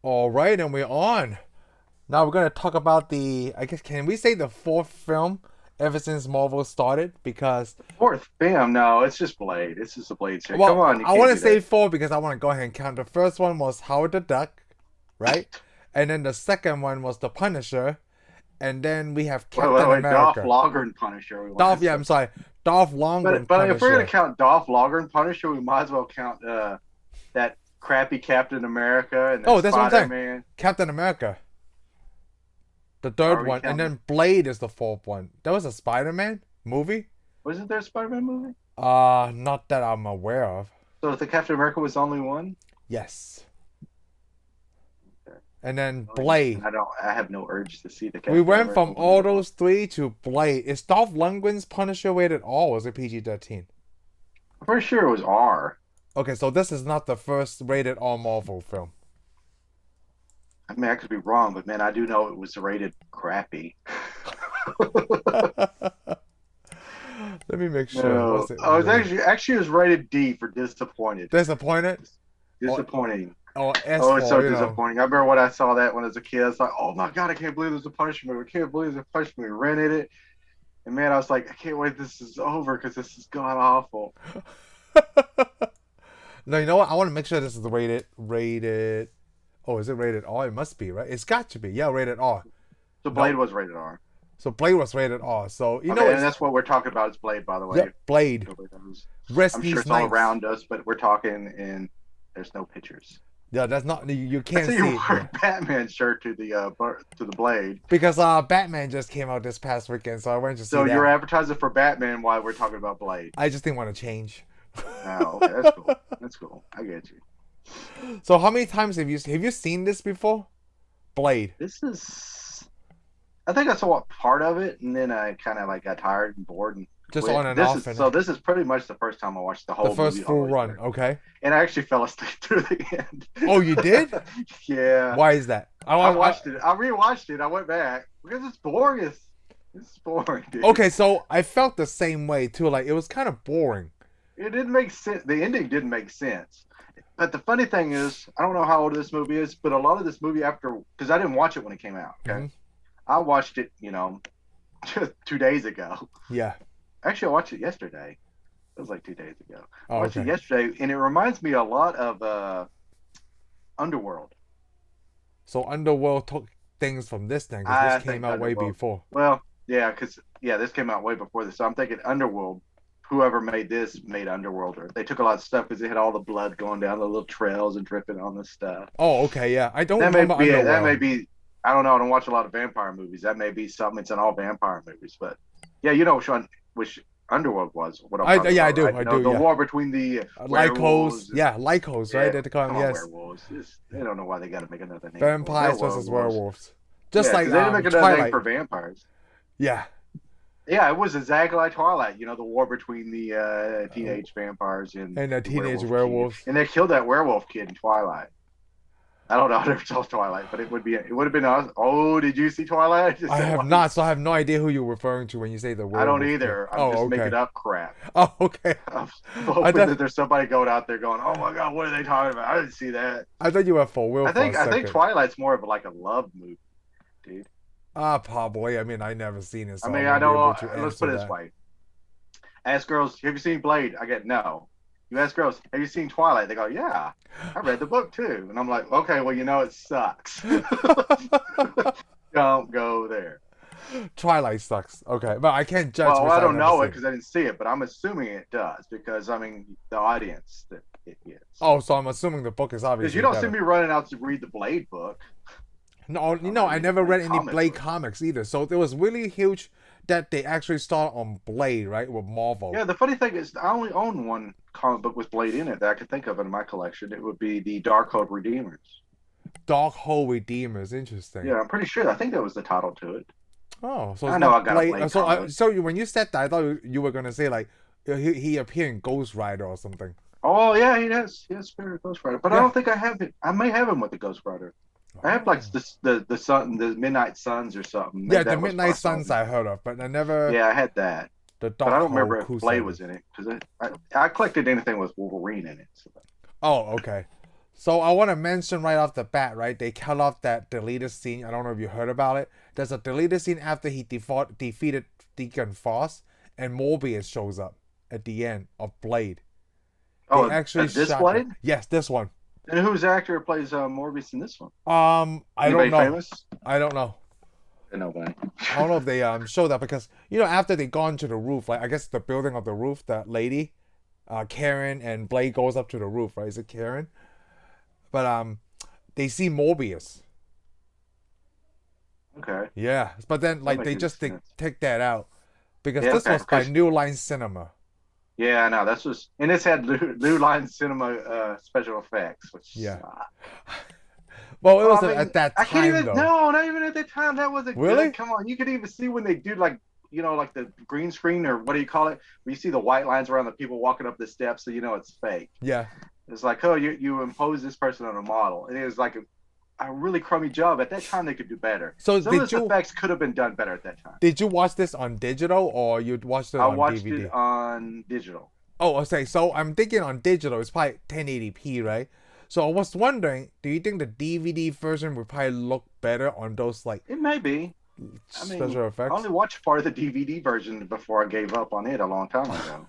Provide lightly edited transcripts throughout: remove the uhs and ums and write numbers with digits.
All right, and we're on. Now we're gonna talk about I guess, can we say the fourth film ever since Marvel started? Because, Fourth, bam. No, it's just Blade. It's just a Blade series. Come well, on, you I can't want to do say that. four because I want to go ahead and count. The first one was Howard the Duck, right? And then the second one was the Punisher, and then we have Captain Wait. Dolph America. Lundgren and Punisher. We might Dolph, as yeah, well. I'm sorry, Dolph Lundgren But if we're gonna Punisher. count Dolph Lundgren and Punisher, we might as well count that crappy Captain America and then Oh, that's what I'm Spider saying. Man. Captain America, the third Are we one, and counting? then Blade is the fourth one. That was a Spider-Man movie. Wasn't there a Spider Man movie? Not that I'm aware of. So if the Captain America was only one. Yes. And then Oh, and Blade. I don't. I have no urge to see the We Captain went America from one all anymore. those three to Blade. Is Dolph Lundgren's Punisher rated R or is it PG-13? I'm pretty sure it was R. Okay, so this is not the first rated R Marvel film. I mean, I could be wrong, but man, I do know it was rated crappy. Let me make sure. No, Was it oh, it's rated? actually it was rated D for disappointed. Disappointed? Or, Disappointing. or S Oh, it's so for. disappointing. I remember when I saw that when I was a kid. I was like, "Oh my god, I can't believe there's a Punisher movie. I can't believe there's a Punisher movie." Rented it, and man, I was like, "I can't wait. This is over because this is god awful." No, you know what? I want to make sure this is the rated. Oh, is it rated R? It must be, right? It's got to be. Yeah, rated R. So Blade Nope. was rated R. So Blade was rated R. So, Okay, and it's. that's what we're talking about. Is Blade, by the way. Yep, Blade. Nobody knows. I'm Wesley sure it's all Snipes. around us, but we're talking, and there's no pictures. Yeah, that's not. You I can't see see you it wore here. a Batman shirt to the Blade. Because Batman just came out this past weekend, so I went to see So you're that. advertising for Batman while we're talking about Blade. I just didn't want to change. Oh, okay, that's cool. That's cool. I get you. So how many times have you seen this before? Blade. This is. I think I saw part of it, and then I kind of like got tired and bored and Just quit. on and This off is and so. This is pretty much the first time I watched the the whole first movie all full the way run, through, okay? and I actually fell asleep through the end. Oh, you did? Yeah, Why is that? I watched it. I rewatched it. I went back because it's boring. It's boring, dude. Okay, so I felt the same way too. Like it was kind of boring. It didn't make sense. The ending didn't make sense. But the funny thing is, I don't know how old this movie is, but a lot of this movie after, because I didn't watch it when it came out. Okay, Hmm. I watched it, just 2 days ago. Yeah. Actually, I watched it yesterday. It was like 2 days ago. I Oh, watched it okay. yesterday, and it reminds me a lot of Underworld. So Underworld took things from this thing because this I came think out way Underworld. before. Well, yeah, because this came out way before this. So I'm thinking Underworld. Whoever made this made Underworld. Or they took a lot of stuff because it had all the blood going down the little trails and dripping on the stuff. Oh, okay, yeah. I don't That may remember be it. That may Underworld. be. I don't know. I don't watch a lot of vampire movies. That may be something. It's in all vampire movies, but yeah, you know which Underworld was. What I'm talking I about, do, right? I do, The yeah. war between the Lycos, werewolves. And, yeah, Lycos, right? yeah, They call them, come on, yes. werewolves. They don't know why they got to make another name for it. They're Vampires versus werewolves. werewolves. Just Yeah, like because they didn't make another name Twilight. for vampires. Yeah. Yeah, it was exactly like Twilight. The war between the Uh, teenage vampires and and the the teenage werewolf kid, werewolves. and they killed that werewolf kid in Twilight. I don't know. I never saw Twilight, but it would have been awesome. Oh, did you see Twilight? I just I said, have what? not, so I have no idea who you're referring to when you say the I don't werewolf kid. either. I'm Oh, just making okay. up crap. Oh, okay. I'm I hoping thought that there's somebody going out there going, "Oh my God, what are they talking about? I didn't see that." I thought you were for Will I for a think I think second. Twilight's more of like a love movie, dude. Probably. I mean, I never seen it, I so I mean, I won't be able don't. to Let's put answer it this that. way: ask girls, "Have you seen Blade?" I get no. You ask girls, "Have you seen Twilight?" They go, "Yeah, I read the book too." And I'm like, "Okay, well, it sucks. Don't go there." Twilight sucks. Okay, but I can't judge Well, because I I've don't never know it seen it. because I didn't see it, but I'm assuming it does because I mean the audience that it is. Oh, so I'm assuming the book is Because you obviously don't see better. me running out to read the Blade book. No, I'm not I reading the never read Blade any comic Blade book. comics either. So it was really huge that they actually start on Blade, right, with Marvel. Yeah, the funny thing is, I only own one comic book with Blade in it that I could think of in my collection. It would be the Darkhold Redeemers. Dark Hole Redeemers, interesting. Yeah, I'm pretty sure. I think that was the title to it. Oh, so I it's know I not got a Blade. Blade So, comic. when you said that, I thought you were gonna say like he appeared in Ghost Rider or something. Oh yeah, he has. He has Spirit Ghost Rider, but I Yeah. don't think I have it. I may have him with the Ghost Rider. I have like Oh. the sun, the Midnight Suns or something. Yeah, Maybe the that was what I Midnight saw. Suns I heard of, but I never Yeah, I had that, the but I Dark don't Hole remember if Blade Crusaders. was in it because I collected anything with Wolverine in it. So. Oh, okay. So I want to mention right off the bat, right? They cut off that deleted scene. I don't know if you heard about it. There's a deleted scene after he defeated Deacon Frost, and Morbius shows up at the end of Blade. They Oh, actually this shot that. Blade? Yes, this one. And who's the actor who plays Morbius in this one? I don't Anybody know. famous? I don't know. Nobody. I don't know if they show that because after they gone to the roof, like I guess the building of the roof, that lady, Karen and Blade goes up to the roof, right? Is it Karen? But they see Morbius. Okay. Yeah, but then like That they makes just sense. take that out because Yeah, this okay. was by New Line Cinema. Yeah, I know. That's just, and this had New Line Cinema special effects, which Yeah. Well, it well, was I mean, at that I can't time even. though. No, not even at that time. That wasn't Really? good. Come on, you could even see when they do like like the green screen or what do you call it? Where you see the white lines around the people walking up the steps, so you know it's fake. Yeah. It's like, oh, you impose this person on a model, and it was like a really crummy job. At that time, they could do better. So Some of those effects could have been done better at that time. Did you watch this on digital or you watched it I on watched DVD? it on digital. Oh, okay. So I'm thinking on digital, it's probably 1080p, right? So I was wondering, do you think the DVD version would probably look better on those like It may be. I mean, special effects? I only watched part of the DVD version before I gave up on it a long time ago.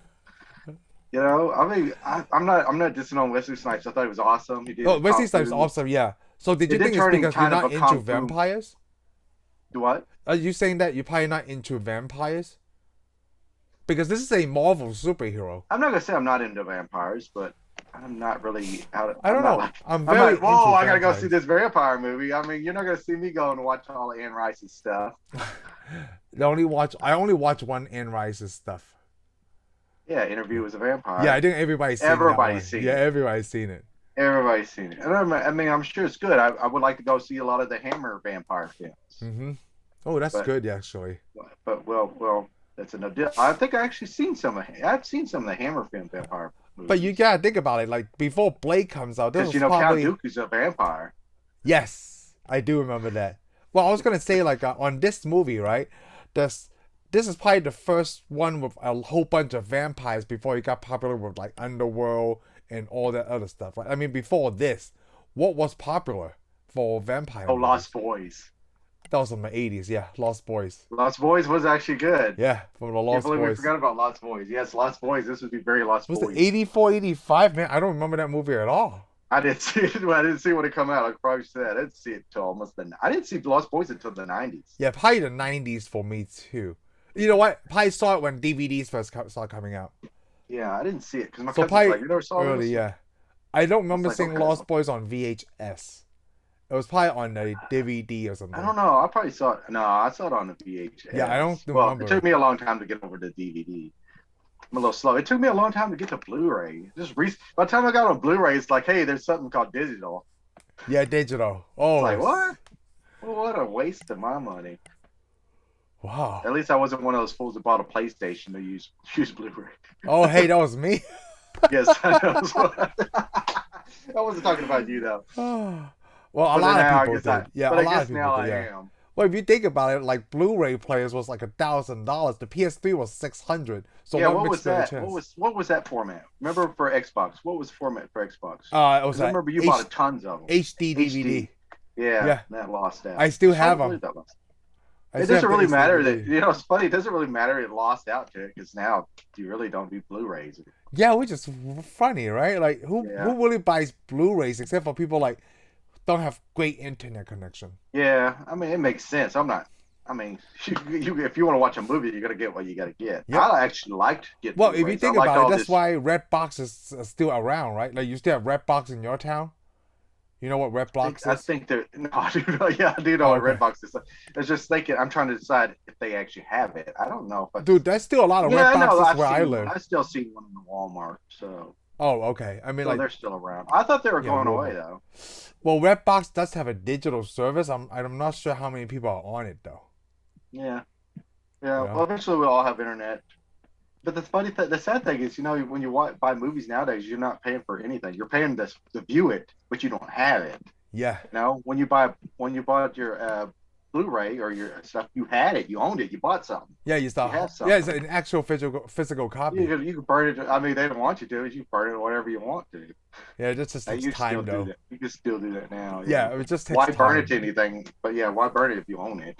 I mean, I'm not dissing on Wesley Snipes. I thought it was awesome. He did. Oh, Wesley Kung Snipes Fu. awesome, yeah. So did you It did think it's turn in because you're kind of not a into Kung Fu. vampires? Do what? Are you saying that you're probably not into vampires? Because this is a Marvel superhero. I'm not gonna say I'm not into vampires, but I'm not really out. I don't not know. Like, I'm very like, whoa! into I gotta go vampires. see this vampire movie. I mean, you're not gonna see me go and watch all of Anne Rice's stuff. I only watch one Anne Rice's stuff. Yeah, Interview with a Vampire. Yeah, I think everybody's seen Everybody's that seen one. Yeah, it. everybody's seen it. Everybody's seen it. And I mean, I'm sure it's good. I would like to go see a lot of the Hammer vampire films. Mm-hmm. Oh, that's good, actually. But well, that's another. I think I actually seen some of. I've seen some of the Hammer film vampire movies. But you gotta think about it. Like before Blade comes out, this was probably Count Dooku's a vampire. Yes, I do remember that. Well, I was gonna say like on this movie, right? This is probably the first one with a whole bunch of vampires before it got popular with like Underworld and all that other stuff. Right? I mean, before this, what was popular for vampire? Oh, movies? Lost Boys. That was in the 80s, yeah. Lost Boys. Lost Boys was actually good. Yeah, from the Lost Boys. We forgot about Lost Boys. Yes, Lost Boys. This would be very Lost Was Boys. it 84, 85? Man, I don't remember that movie at all. I didn't see it. I didn't see it when it came out. I probably said I didn't see it until almost the. I didn't see Lost Boys until the 90s. Yeah, probably the 90s for me too. You know what? Probably saw it when DVDs first started coming out. Yeah, I didn't see it because my So cousin's like, you never saw early, this? yeah. I don't remember seeing okay. Lost Boys on VHS. It was probably on a DVD or something. I don't know. I probably saw it. No, I saw it on the VHS. Yeah, I don't remember. It took me a long time to get over to DVD. I'm a little slow. It took me a long time to get to Blu-ray. By the time I got on Blu-ray, it's like, hey, there's something called digital. Yeah, digital. Oh, it's like what? Well, what a waste of my money. Wow. At least I wasn't one of those fools that bought a PlayStation to use Blu-ray. Oh, hey, that was me. Yes, I know. I wasn't talking about you though. Well, a lot of people did. Yeah, but I guess now I am. Well, if you think about it, like Blu-ray players was like $1,000. The PS3 was $600. So yeah, what was that? What was that format? Remember for Xbox? What was the format for Xbox? It was. I remember you bought tons of them. HD DVD. Yeah, that lost out. I still have them. It doesn't really matter that it's funny. It doesn't really matter it lost out to it because now you really don't do Blu-rays. Yeah, which is funny, right? Like who really buys Blu-rays except for people like don't have great internet connection. Yeah, I mean it makes sense. I mean, if you want to watch a movie, you got to get what you got to get. Yep. I actually liked getting. Well, if you think about it, that's why Redbox is still around, right? Like you still have Redbox in your town. You know what Redbox is? I think they're no, I do know. Yeah, I do know what Redbox is. I was just thinking. I'm trying to decide if they actually have it. I don't know if. Dude, there's still a lot of Redboxes where I live. I still see one in the Walmart. So. Oh, okay. I mean, so like they're still around. I thought they were going away though. Well, Redbox does have a digital service. I'm not sure how many people are on it though. Yeah. Well, eventually we'll all have internet. But the sad thing is, when you buy movies nowadays, you're not paying for anything. You're paying to view it, but you don't have it. Yeah. When you bought your Blu-ray or your stuff, you had it, you owned it, you bought something, Yeah, you you have start. Yeah, it's something. an actual physical copy. You can burn it. I mean, they don't want you to. You can burn it whatever you want to. Yeah, it just Now, takes you can still time do though. that. You can still do that now. Yeah. Yeah, it just takes Why burn it time. to anything? But yeah, why burn it if you own it?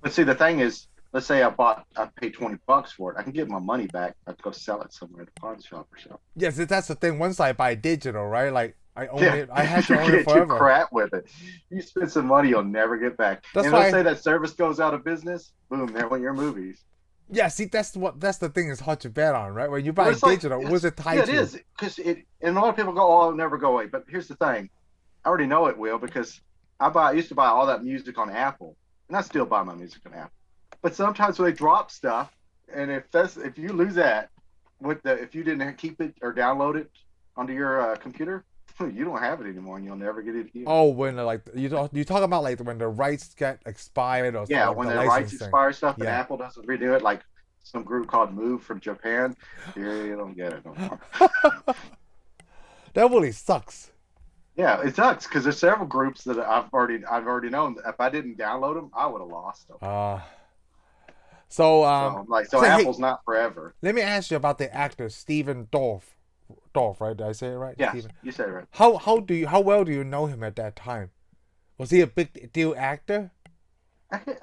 But see, the thing is, let's say I paid $20 for it. I can get my money back. I go sell it somewhere at a pawn shop or something. Yes, that's the thing. Once I buy digital, right? Like I own Yeah, it. I had to you own it can't do forever. crap with it. You spend some money you'll never get back. That's And let's why. say that service goes out of business. Boom, there went your movies. Yeah, see, that's the thing is hard to bet on, right? When you Well, buy digital, what's it yeah, tied it to? is because it. And a lot of people go, "Oh, it'll never go away." But here's the thing: I already know it will because I used to buy all that music on Apple, and I still buy my music on Apple. But sometimes when they drop stuff, and if you lose that if you didn't keep it or download it onto your computer, you don't have it anymore, and you'll never get it again. Oh, when like you talk about like when the rights get expired or Yeah, like when the the rights licensing. expire stuff and Yeah, Apple doesn't redo it, like some group called Move from Japan, you don't get it no more. that really sucks. Yeah, it sucks because there's several groups that I've already known. If I didn't download them, I would have lost them. Uh so So I'm like, so so hey, Apple's not forever. let me ask you about the actor Stephen Dorff. Dorff, right? Did I say it right? Yes, Stephen. you said it right. How well do you know him at that time? Was he a big deal actor?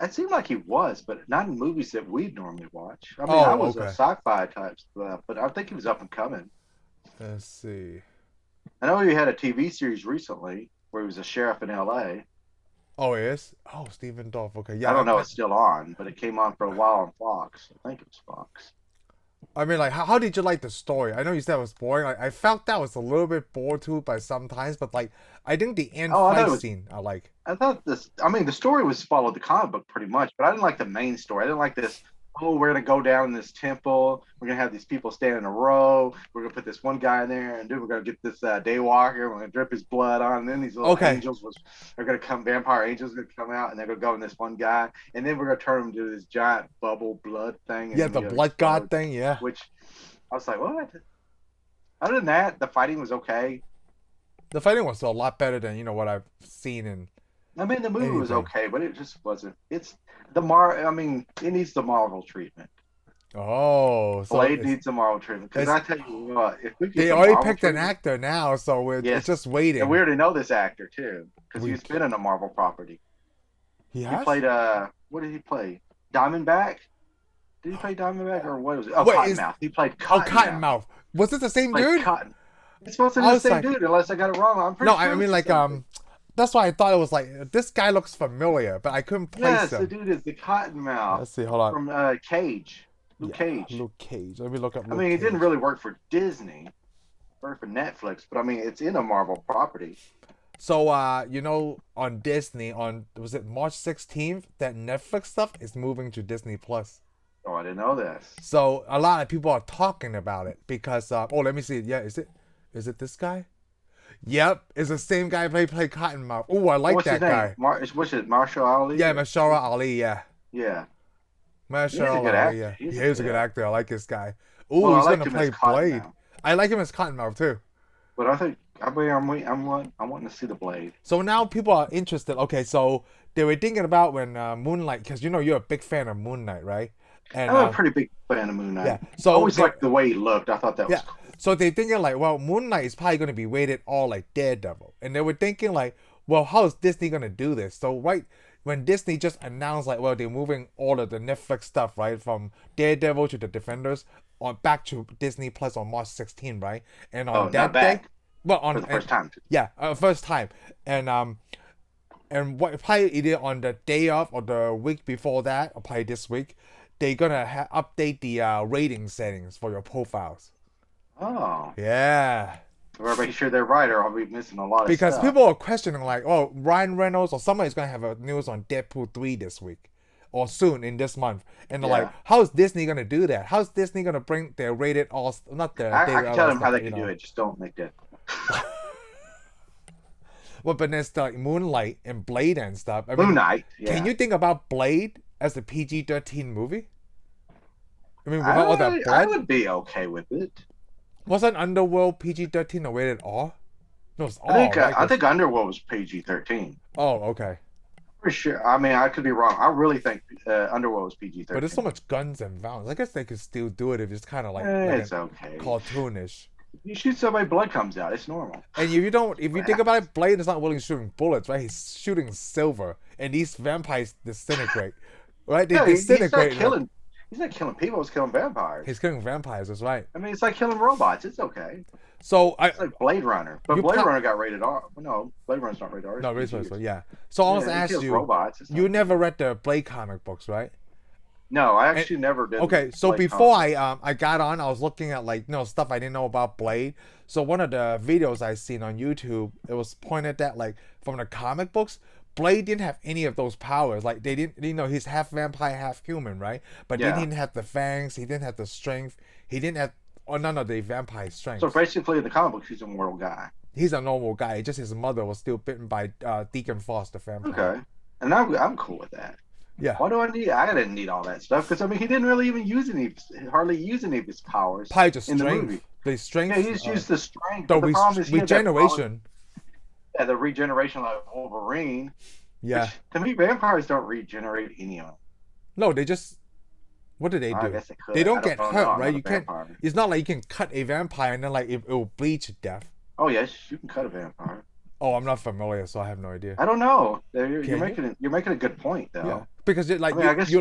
It seemed like he was, but not in movies that we'd normally watch. I mean, I Oh, was a okay. sci-fi type stuff, but I think he was up and coming. Let's see. I know he had a TV series recently where he was a sheriff in L.A. Oh, it is. Oh, Stephen Dorff. Okay, I yeah. don't know if it's still on, but it came on for a while on Fox. I think it was Fox. I mean, like, how did you like the story? I know you said it was boring. Like, I felt that was a little bit bored too by sometimes, but like, I think the end Oh, I thought fight it was scene I like. I thought this. I mean, the story was followed the comic book pretty much, but I didn't like the main story. I didn't like this. Oh, we're gonna go down in this temple. We're gonna have these people stand in a row. We're gonna put this one guy in there, and then we're gonna get this daywalker. We're gonna drip his blood on. And then these little Okay, angels are gonna come. Vampire angels are gonna come out, and they're gonna go in this one guy, and then we're gonna turn him into this giant bubble blood thing, and yeah, then the he'll blood god explode. thing. Yeah, Which I was like, what? Other than that, the fighting was okay. the fighting was a lot better than what I've seen in I mean, the movie was anything. okay, but it just wasn't. It's the Mar. I mean, it needs the Marvel treatment. Oh, so Blade needs the Marvel treatment because it's I tell you what, if we get they the already Marvel picked an treatment, actor now, so it's yes, just and we waiting. already know this actor too because We he's been in a Marvel property. he He has. played what did he play? Diamondback? Did he play Diamondback or what was it? Oh, Wait, is Cottonmouth. He played oh Cottonmouth. Cottonmouth? Was it the same Played dude? Cotton. It's supposed to be I the was same like, dude, unless I got it wrong. I'm no, pretty I sure mean it's the like same dude. that's why I thought it was like this guy looks familiar, but I couldn't place Yes, the him. dude is the Cottonmouth Let's see, hold on. from Cage, Luke Yeah, Cage. Luke Cage. Let me look up I Luke mean, he didn't Cage. really work for Disney, worked for Netflix, but I mean, it's in a Marvel property. So, on Disney, on was it March 16th, that Netflix stuff is moving to Disney Plus. Oh, I didn't know this. So a lot of people are talking about it because oh, let me see. Yeah, is it this guy? Yep, it's the same guy play Cottonmouth. Oh, I like What's his that name? guy. What's it? Marshall Ali? Yeah, Mashara Ali. Yeah, Yeah, he's a Mashara good Ali. actor. Yeah, He's he a is a good good actor. actor. I like this guy. Oh, Well, I he's liked gonna him as play Blade. Cottonmouth, I like him as Cottonmouth too. but I think I'm wanting to see the Blade. So now people are interested. Okay, so they were thinking about when Moonlight, because you're a big fan of Moon Knight, right? And I'm a pretty big fan of Moon yeah, Knight. I so always they liked the way he looked. I thought that was yeah, cool. so they thinking like, well, Moon Knight is probably gonna be rated all like Daredevil, and they were thinking like, well, how is Disney gonna do this? So right when Disney just announced like, well, they're moving all of the Netflix stuff right from Daredevil to the Defenders on back to Disney Plus on March 16th, right? And Oh, on not that day, back well, for on the first time. yeah, first time, and what probably either on the day of or the week before that, or probably this week, they're gonna update the rating settings for your profiles. Oh, Yeah, we're making sure they're right, or I'll be missing a lot of because stuff. people are questioning like, oh, Ryan Reynolds or somebody's gonna have a news on Deadpool 3 this week, or soon in this month, and they're like, Yeah, how's Disney gonna do that? How's Disney gonna bring their rated all not their I rated can tell all them how stuff, they but, can do it. Just don't make that. well, but there's like Moonlight and Blade and stuff. I Moon mean, Knight. can Yeah, you think about Blade as a PG-13 movie? I mean, without all that I blood, would be okay with it. wasn't Underworld PG-13 or rated R? No, it's R, right? I think Underworld was PG-13. Oh, okay. For sure. I mean, I could be wrong. I really think Underworld was PG-13. But there's so much guns and violence. I guess they could still do it if it's kind of like It's a okay. cartoonish. You shoot somebody, blood comes out. It's normal. And if you think about it, Blade is not really shooting bullets, right? He's shooting silver, and these vampires disintegrate, right? They disintegrate. He's not killing people. He's killing vampires. He's killing vampires. That's right. I mean, it's like killing robots. It's okay. So it's like Blade Runner, but Blade Runner got rated R. No, Blade Runner's not rated R. No, rated R. Yeah. So I was ask you. Robots. You never read the Blade comic books, right? No, I actually never did. Okay, so before I got on, I was looking at stuff I didn't know about Blade. So one of the videos I seen on YouTube, it was pointed that from the comic books, Blade didn't have any of those powers. Like they didn't, he's half vampire, half human, right? But he didn't have the fangs, he didn't have the strength, he didn't have none of the vampire strength. So basically, in the comic books, he's a mortal guy. He's a normal guy. Just his mother was still bitten by Deacon Frost, the vampire. Okay, and I'm cool with that. Yeah. Why do I need? I didn't need all that stuff because he didn't really even hardly use any of his powers. Probably just in strength. The movie. The strength. Yeah, he just used the strength. The problem is regeneration. Yeah, the regeneration like Wolverine. Yeah. Which, to me, vampires don't regenerate any of them. No, they just. What do they do? I guess they don't get hurt, right? You can't. It's not like you can cut a vampire and then it will bleed to death. Oh yes, you can cut a vampire. Oh, I'm not familiar, so I have no idea. I don't know. You're making a good point though. Yeah. Because you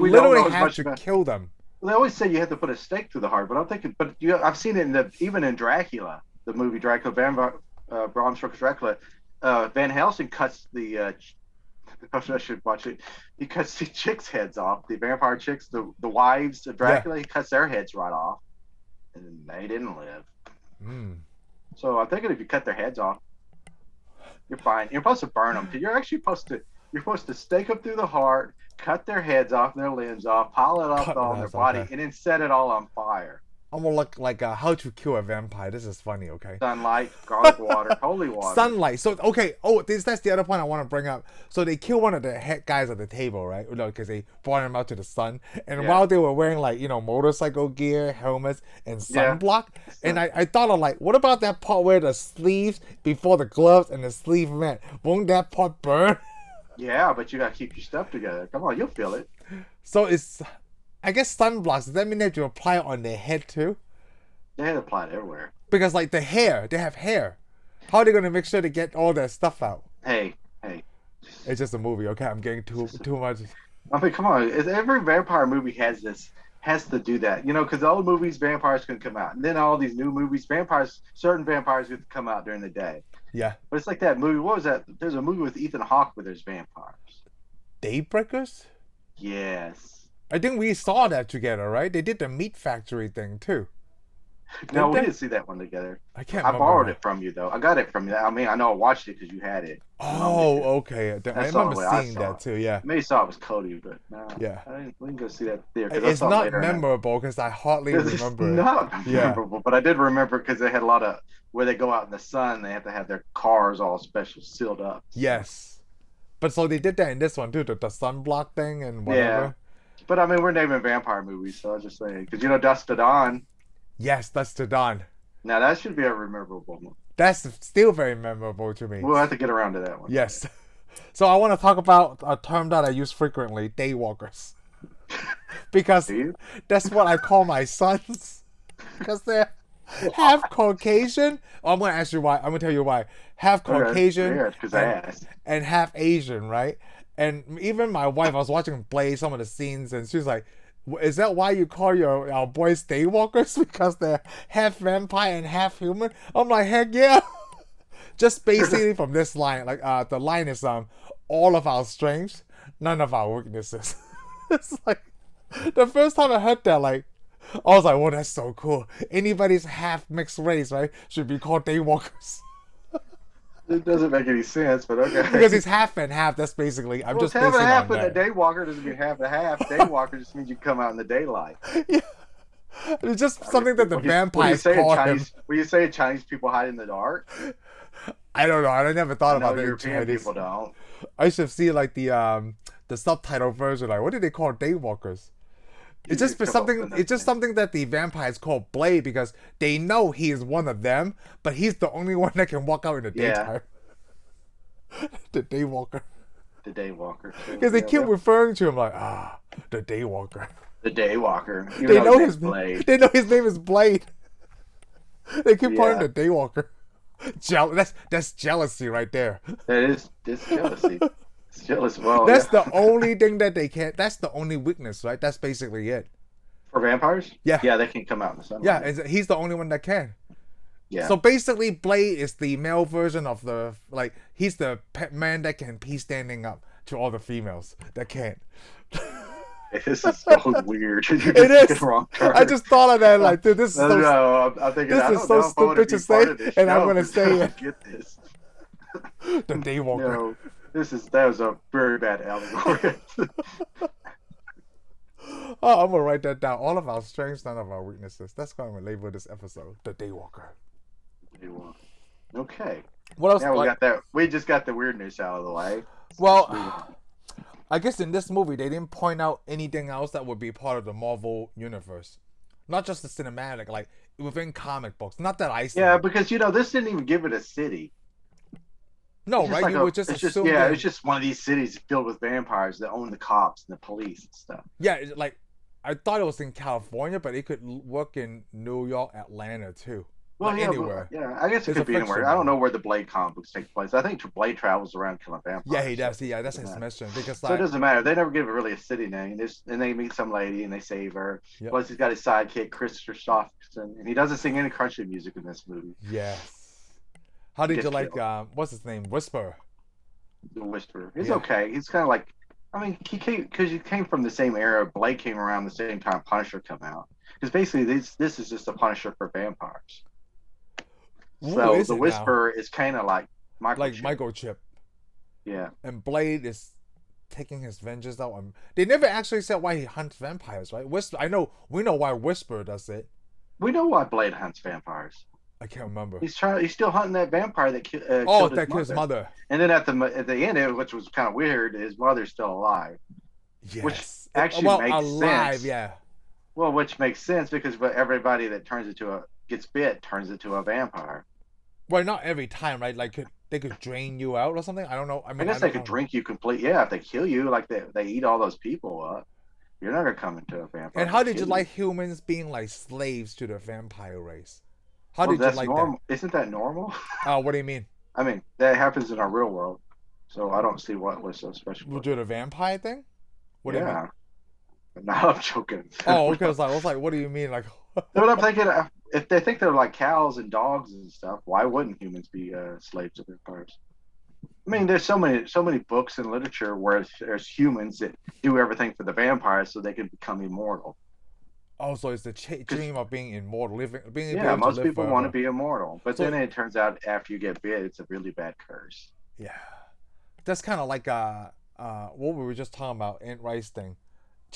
literally have to kill them. They always say you have to put a stake through the heart, but I'm thinking, I've seen it even in Dracula, the movie Dracula, Bram Stoker's Dracula. Van Helsing cuts the. I should watch it. He cuts the chicks' heads off, the vampire chicks, the wives of Dracula. Yeah. He cuts their heads right off, and they didn't live. So I'm thinking if you cut their heads off, you're fine. You're supposed to burn them. You're actually supposed to stake them through the heart, cut their heads off and their limbs off, pile it up on their body, and then set it all on fire. I'm gonna look like How to Kill a Vampire. This is funny, okay? Sunlight, garlic water, holy water. Sunlight. So okay. Oh, that's the other point I want to bring up. So they kill one of the head guys at the table, right? No, because they brought him out to the sun, and while they were wearing motorcycle gear, helmets, and sunblock, and I thought of what about that part where the sleeves before the gloves and the sleeve met? Won't that part burn? Yeah, but you gotta keep your stuff together. Come on, you'll feel it. So it's. I guess sunblocks, does that mean they have to apply it on their head too? They had to apply it everywhere. Because the hair, they have hair. How are they going to make sure to get all that stuff out? Hey. It's just a movie, okay? I'm getting too much. I mean, come on. Every vampire movie has to do that. Because all the movies, vampires can come out. And then all these new movies, certain vampires get to come out during the day. Yeah. But it's like that movie. What was that? There's a movie with Ethan Hawke where there's vampires. Daybreakers? Yes. I think we saw that together, right? They did the meat factory thing too. No, we didn't see that one together. I borrowed it from you though. I got it from you. I mean, I know I watched it because you had it. Oh, okay. I remember seeing that too. Yeah. Maybe saw it was Cody, but no. Yeah. We didn't go see that there. It's not memorable because I hardly remember. It's not memorable, but I did remember because they had a lot of where they go out in the sun. They have to have their cars all special sealed up. Yes, but so they did that in this one too, the sunblock thing and whatever. Yeah. But I mean, we're naming vampire movies, so I was just saying because Dusk to Dawn. Yes, Dusk to Dawn. Now that should be a memorable one. That's still very memorable to me. We'll have to get around to that one. Yes. So I want to talk about a term that I use frequently: daywalkers, because that's what I call my sons, because they're half Caucasian. Oh, I'm gonna ask you why. I'm gonna tell you why. Half Caucasian and half Asian, right? And even my wife, I was watching Blade, some of the scenes, and she was like, is that why you call our boys daywalkers? Because they're half vampire and half human? I'm like, heck yeah. Just basically from this line, the line is all of our strengths, none of our weaknesses. It's like, the first time I heard that, I was like, whoa, that's so cool. Anybody's half mixed race, right, should be called daywalkers. It doesn't make any sense, but okay. Because it's half and half. That's basically. I'm just half basing and half, on but that. a daywalker doesn't mean half and half. Daywalker just means you come out in the daylight. Yeah, it's just something that the vampires call him. When you say Chinese people hide in the dark, I don't know. I never thought about that. European people don't. I should see the subtitle version. What do they call daywalkers? It's just something. It's just something that the vampires call Blade because they know he is one of them, but he's the only one that can walk out in the daytime. The daywalker. The Daywalker. Because they keep referring to him like, the Daywalker. The Daywalker. Even They though know his his name's Blade. They know his name is Blade. They keep calling him the Daywalker. That's jealousy right there. It's jealousy. It's jealous. Well, That's the only thing that they can't. That's the only weakness, right? That's basically it. For vampires? Yeah. Yeah, they can come out in the sun. Yeah, he's the only one that can. Yeah. So basically, Blade is the male version of the he's the man that can be standing up to all the females that can't. This is so weird. It is. I just thought of that, like, dude, this is so. No, I'm thinking, this is so stupid to say, and I'm gonna say it. Get this. The Daywalker. No, that was a very bad allegory. Oh, I'm gonna write that down. All of our strengths, none of our weaknesses. That's what I'm gonna label this episode. The Daywalker. Okay. What else? Yeah, we got that. We just got the weirdness out of the way. Well, I guess in this movie they didn't point out anything else that would be part of the Marvel universe, not just the cinematic, like within comic books. Not that I see. Yeah, because this didn't even give it a city. No, right? Like you would just assume. It's just one of these cities filled with vampires that own the cops and the police and stuff. Yeah, like I thought it was in California, but it could work in New York, Atlanta too. Well, yeah, anywhere. I guess it could be anywhere. I don't know where the Blade comic books take place. I think Blade travels around killing vampires. Yeah, he does. Yeah, that's his mission. Because so it doesn't matter. They never give it really a city name. And they meet some lady and they save her. Yep. Plus, he's got his sidekick, Kristofferson, and he doesn't sing any country music in this movie. Yes. How did you like? What's his name? Whisper. The Whisperer. He's okay. He's kind of like. I mean, he came from the same era. Blade came around the same time Punisher come out. Because basically, this is just a Punisher for vampires. So the Whisperer is kind of like Microchip. Yeah. And Blade is taking his vengeance out. They never actually said why he hunts vampires, right? We know why Whisperer does it. We know why Blade hunts vampires. I can't remember. He's still hunting that vampire that killed his mother. And then at the end, which was kind of weird, his mother's still alive. Yes. Which actually makes sense. Yeah. Well, which makes sense because everybody that gets bit turns into a vampire. Well, not every time, right? Like they could drain you out or something. I don't know. I guess they could drink you complete. Yeah, if they kill you, like they eat all those people up, you're not gonna come into a vampire. And how did you like humans being like slaves to the vampire race? How did you like normal. that? Isn't that normal? What do you mean? I mean, that happens in our real world, so I don't see what was so special. Would you do the vampire thing? What do you mean? No, I'm joking. Oh, okay. I was like, what do you mean? Like, what I'm thinking, if they think they're like cows and dogs and stuff, why wouldn't humans be slaves to vampires? I mean, there's so many books and literature where there's humans that do everything for the vampires so they can become immortal. Oh, so it's the dream of being immortal, being yeah. Most people want to be immortal, but then it turns out after you get bit, it's a really bad curse. Yeah, that's kind of like what we were just talking about, Aunt Rice thing.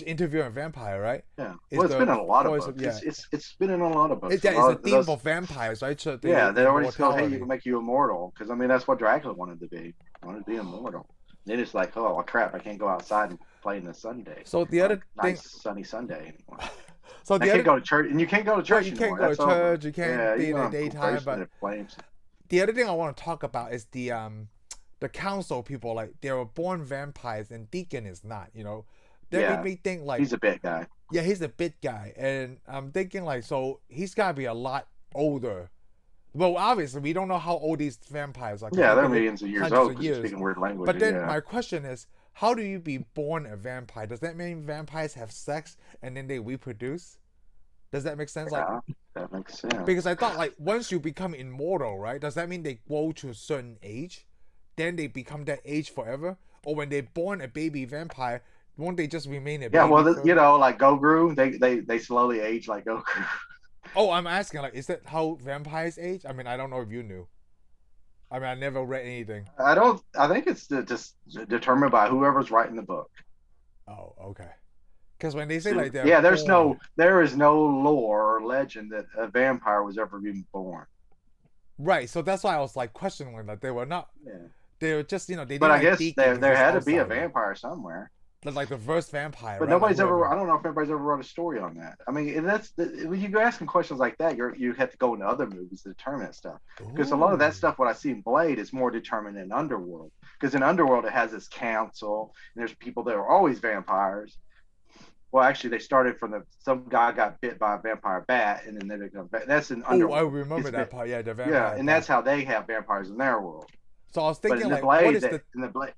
Interviewing a vampire, right? Yeah. Well, it's been in a lot of books. Yeah. It's been in a lot of books. It's a theme of vampires, right? So they already said, hey, you can make you immortal. Because, I mean, that's what Dracula wanted to be. He wanted to be immortal. Then it's like, oh, crap, I can't go outside and play in the Sunday. So the other thing... Nice sunny Sunday anymore. So I can't go to church. And you can't go to church You can't go to church. You can't be in the daytime. But the other thing I want to talk about is the council people. Like, they were born vampires and Deacon is not, That made me think like he's a bit guy. Yeah, he's a bit guy, and I'm thinking like, so he's gotta be a lot older. Well, obviously we don't know how old these vampires are. Yeah, they're millions of years old. Speaking weird language. But then my question is, how do you be born a vampire? Does that mean vampires have sex and then they reproduce? Does that make sense? Yeah, that makes sense. Because I thought like once you become immortal, right? Does that mean they grow to a certain age, then they become that age forever? Or when they're born a baby vampire, won't they just remain a baby? Yeah, well, like Goyer, they slowly age like Goyer. Oh, I'm asking, like, is that how vampires age? I mean, I don't know if you knew. I mean, I never read anything. I think it's just determined by whoever's writing the book. Oh, okay. Because when they say like that, there is no lore or legend that a vampire was ever even born. Right. So that's why I was like questioning that they were not. Yeah. They were just, they didn't. But I guess there had to be a vampire somewhere. Like the first vampire. But nobody's ever. I don't know if anybody's ever wrote a story on that. I mean, and when you go asking questions like that, you have to go into other movies to determine that stuff. Because a lot of that stuff, what I see in Blade, is more determined in Underworld. Because in Underworld, it has this council, and there's people that are always vampires. Well, actually, they started from some guy got bit by a vampire bat, and then they become. That's in Underworld. Oh, I remember that part. Yeah, the vampire. Yeah, and that's how they have vampires in their world. So I was But thinking, in the like, Blade, what is the in the Blade,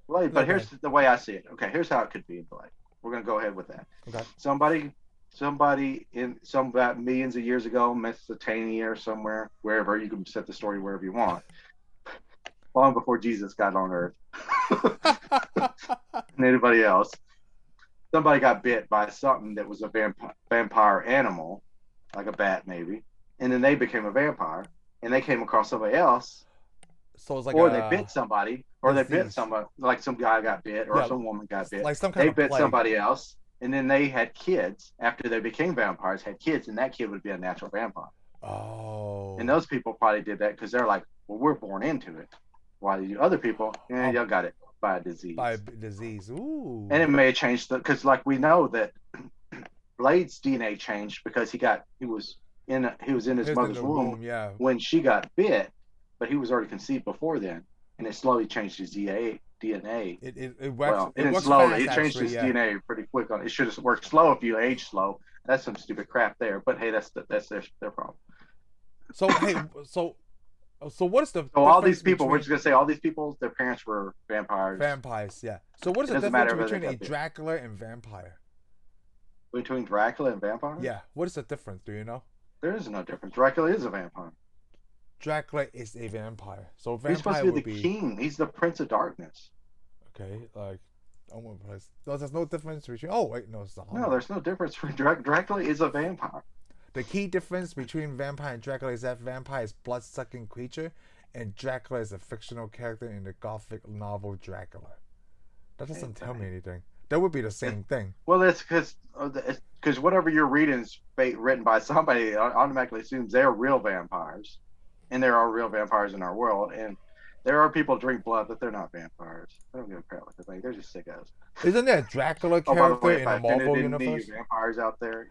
Blade. But here's the way I see it. Okay, here's how it could be in Blade. We're gonna go ahead with that. okay? Somebody in about millions of years ago, Mesopotamia or somewhere, wherever you can set the story wherever you want. Long before Jesus got on Earth, and anybody else, somebody got bit by something that was a vampire animal, like a bat maybe, and then they became a vampire, and they came across somebody else. So it's like or they bit somebody, or disease. They bit somebody, like some guy got bit, or some woman got bit. Like some kind of bit plague. somebody else, and then they had kids after they became vampires, had kids, and that kid would be a natural vampire. Oh. And those people probably did that because they're like, well, we're born into it. While you other people, y'all got it by a disease. By a disease. Ooh. And it may have changed because, like, we know that Blade's DNA changed because he was in his mother's womb when she got bit, but he was already conceived before then, and it slowly changed his DNA. It works. It works slowly. It changed his DNA pretty quick. It should have worked slow if you age slow. That's some stupid crap there. But hey, that's their problem. So hey, so what is the? So all these people, we're just gonna say all these people, their parents were vampires. Vampires, yeah. So what is the difference between a Dracula and vampire? Between Dracula and vampire? Yeah. What is the difference? Do you know? There is no difference. Dracula is a vampire. Dracula is a vampire. So vampire he's supposed to be the king. He's the Prince of Darkness. Okay, like there's no difference between. Oh wait, no, it's not. No, there's no difference. Dracula is a vampire. The key difference between vampire and Dracula is that vampire is blood-sucking creature, and Dracula is a fictional character in the Gothic novel Dracula. That doesn't tell me anything. That would be the same thing. Well, it's because whatever you're reading is written by somebody that automatically assumes they're real vampires, and there are real vampires in our world, and there are people who drink blood, but they're not vampires. I don't give a crap what they think. They're just sickos. Isn't there a Dracula character in the Marvel universe? Vampires out there.